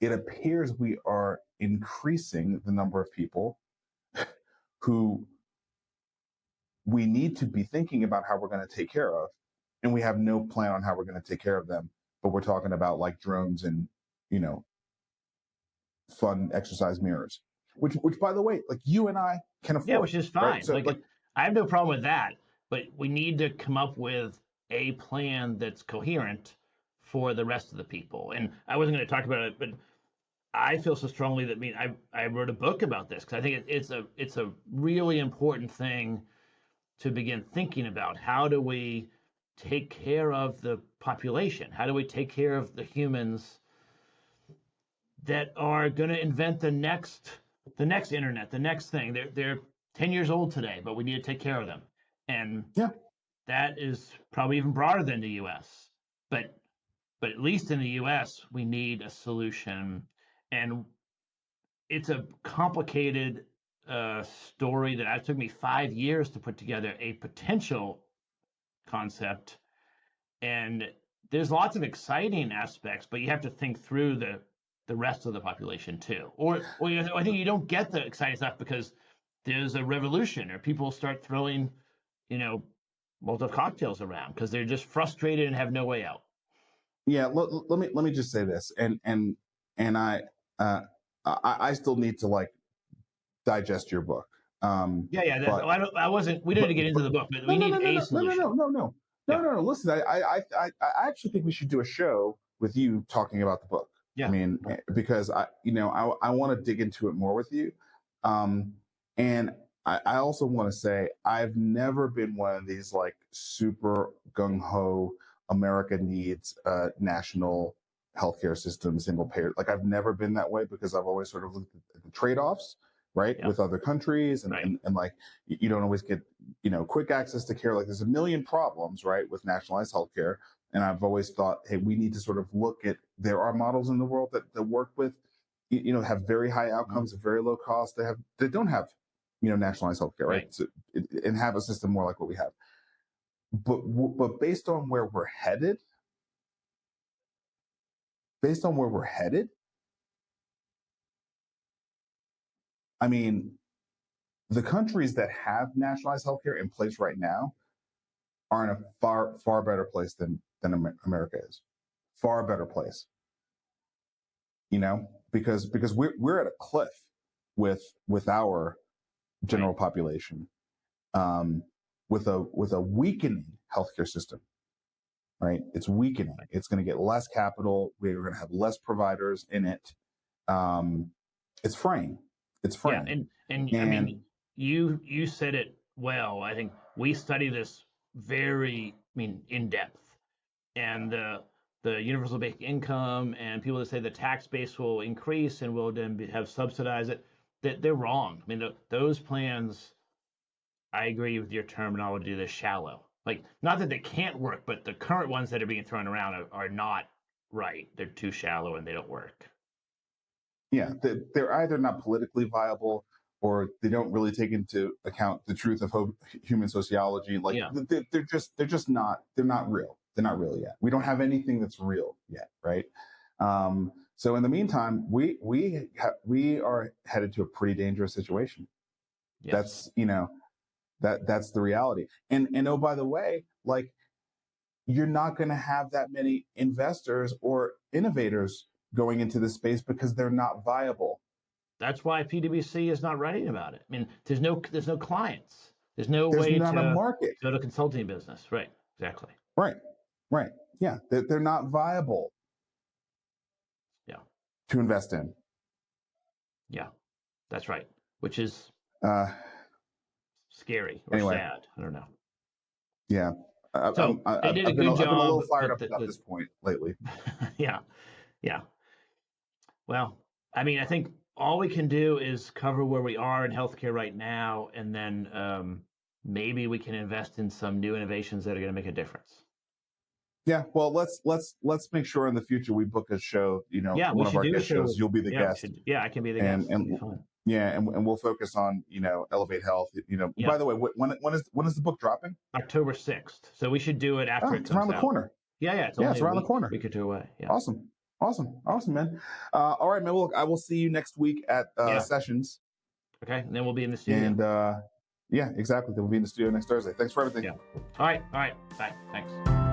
it appears we are increasing the number of people who we need to be thinking about how we're going to take care of, and we have no plan on how we're going to take care of them. But we're talking about like drones and, fun exercise mirrors, which by the way, like you and I can afford. Yeah, which is fine. Right? So like I have no problem with that, but we need to come up with a plan that's coherent for the rest of the people. And I wasn't going to talk about it, but I feel so strongly that I wrote a book about this because I think it's a really important thing to begin thinking about. How do we take care of the population? How do we take care of the humans that are going to invent the next internet, the next thing? They're 10 years old today, but we need to take care of them. And yeah, that is probably even broader than the US. But at least in the US, we need a solution. And it's a complicated story that it took me 5 years to put together a potential concept. And there's lots of exciting aspects, but you have to think through the rest of the population too. Or I think you don't get the exciting stuff because there's a revolution or people start throwing, Molotov cocktails around because they're just frustrated and have no way out. Yeah, let me just say this, and I still need to like digest your book. I wasn't. We didn't get into the book, but we need a solution. No. Listen, I actually think we should do a show with you talking about the book. Yeah. I mean, because I want to dig into it more with you, and I also want to say I've never been one of these like super gung ho America needs a national healthcare system, single payer. Like I've never been that way because I've always sort of looked at the trade-offs, right, with other countries, and like you don't always get quick access to care. Like there's a million problems, right, with nationalized healthcare. And I've always thought, hey, we need to sort of look at, there are models in the world that work with, have very high outcomes at very low cost. They don't have, nationalized healthcare, right? So, and have a system more like what we have. But based on where we're headed, I mean, the countries that have nationalized healthcare in place right now are in a far, far better place than America is. Far better place. Because we're at a cliff with our general population, with a weakening healthcare system, right? It's weakening. It's going to get less capital. We're going to have less providers in it. It's fraying. Yeah, and I mean, you said it well. I think we study this very, in depth, and the universal basic income and people that say the tax base will increase and will then have subsidized it, that they're wrong. I mean, those plans, I agree with your terminology, they're shallow. Like, not that they can't work, but the current ones that are being thrown around are not right. They're too shallow and they don't work. Yeah, they're either not politically viable or they don't really take into account the truth of human sociology. Like they're just not real. They're not real yet. We don't have anything that's real yet, right? So in the meantime, we are headed to a pretty dangerous situation. Yes. That's the reality. And oh, by the way, like you're not going to have that many investors or innovators going into this space because they're not viable. That's why PwC is not writing about it. I mean, there's no clients. There's no There's way not to a market. go to consulting business. Right. Exactly. Right. Yeah. They're not viable. Yeah. To invest in. Yeah, that's right. Which is scary or sad. I don't know. Yeah. So they did a good job. I've been a little fired up about this point lately. Yeah. Well, I mean, I think all we can do is cover where we are in healthcare right now, and then maybe we can invest in some new innovations that are going to make a difference. Yeah, well, let's make sure in the future we book a show. Yeah, we one of should our do a guest show. shows. You'll be the guest. I can be the and guest. It'll be fun. yeah, and we'll focus on Elevate Health. Yeah. By the way, when is the book dropping? October 6th. So we should do it after it It's comes around the out. corner. Yeah, it's around the corner. We could do away. Yeah. Awesome, man. All right, man. Well, look, I will see you next week at Sessions. Okay, and then we'll be in the studio. And yeah, exactly. Then we'll be in the studio next Thursday. Thanks for everything. Yeah. All right. Bye. Thanks.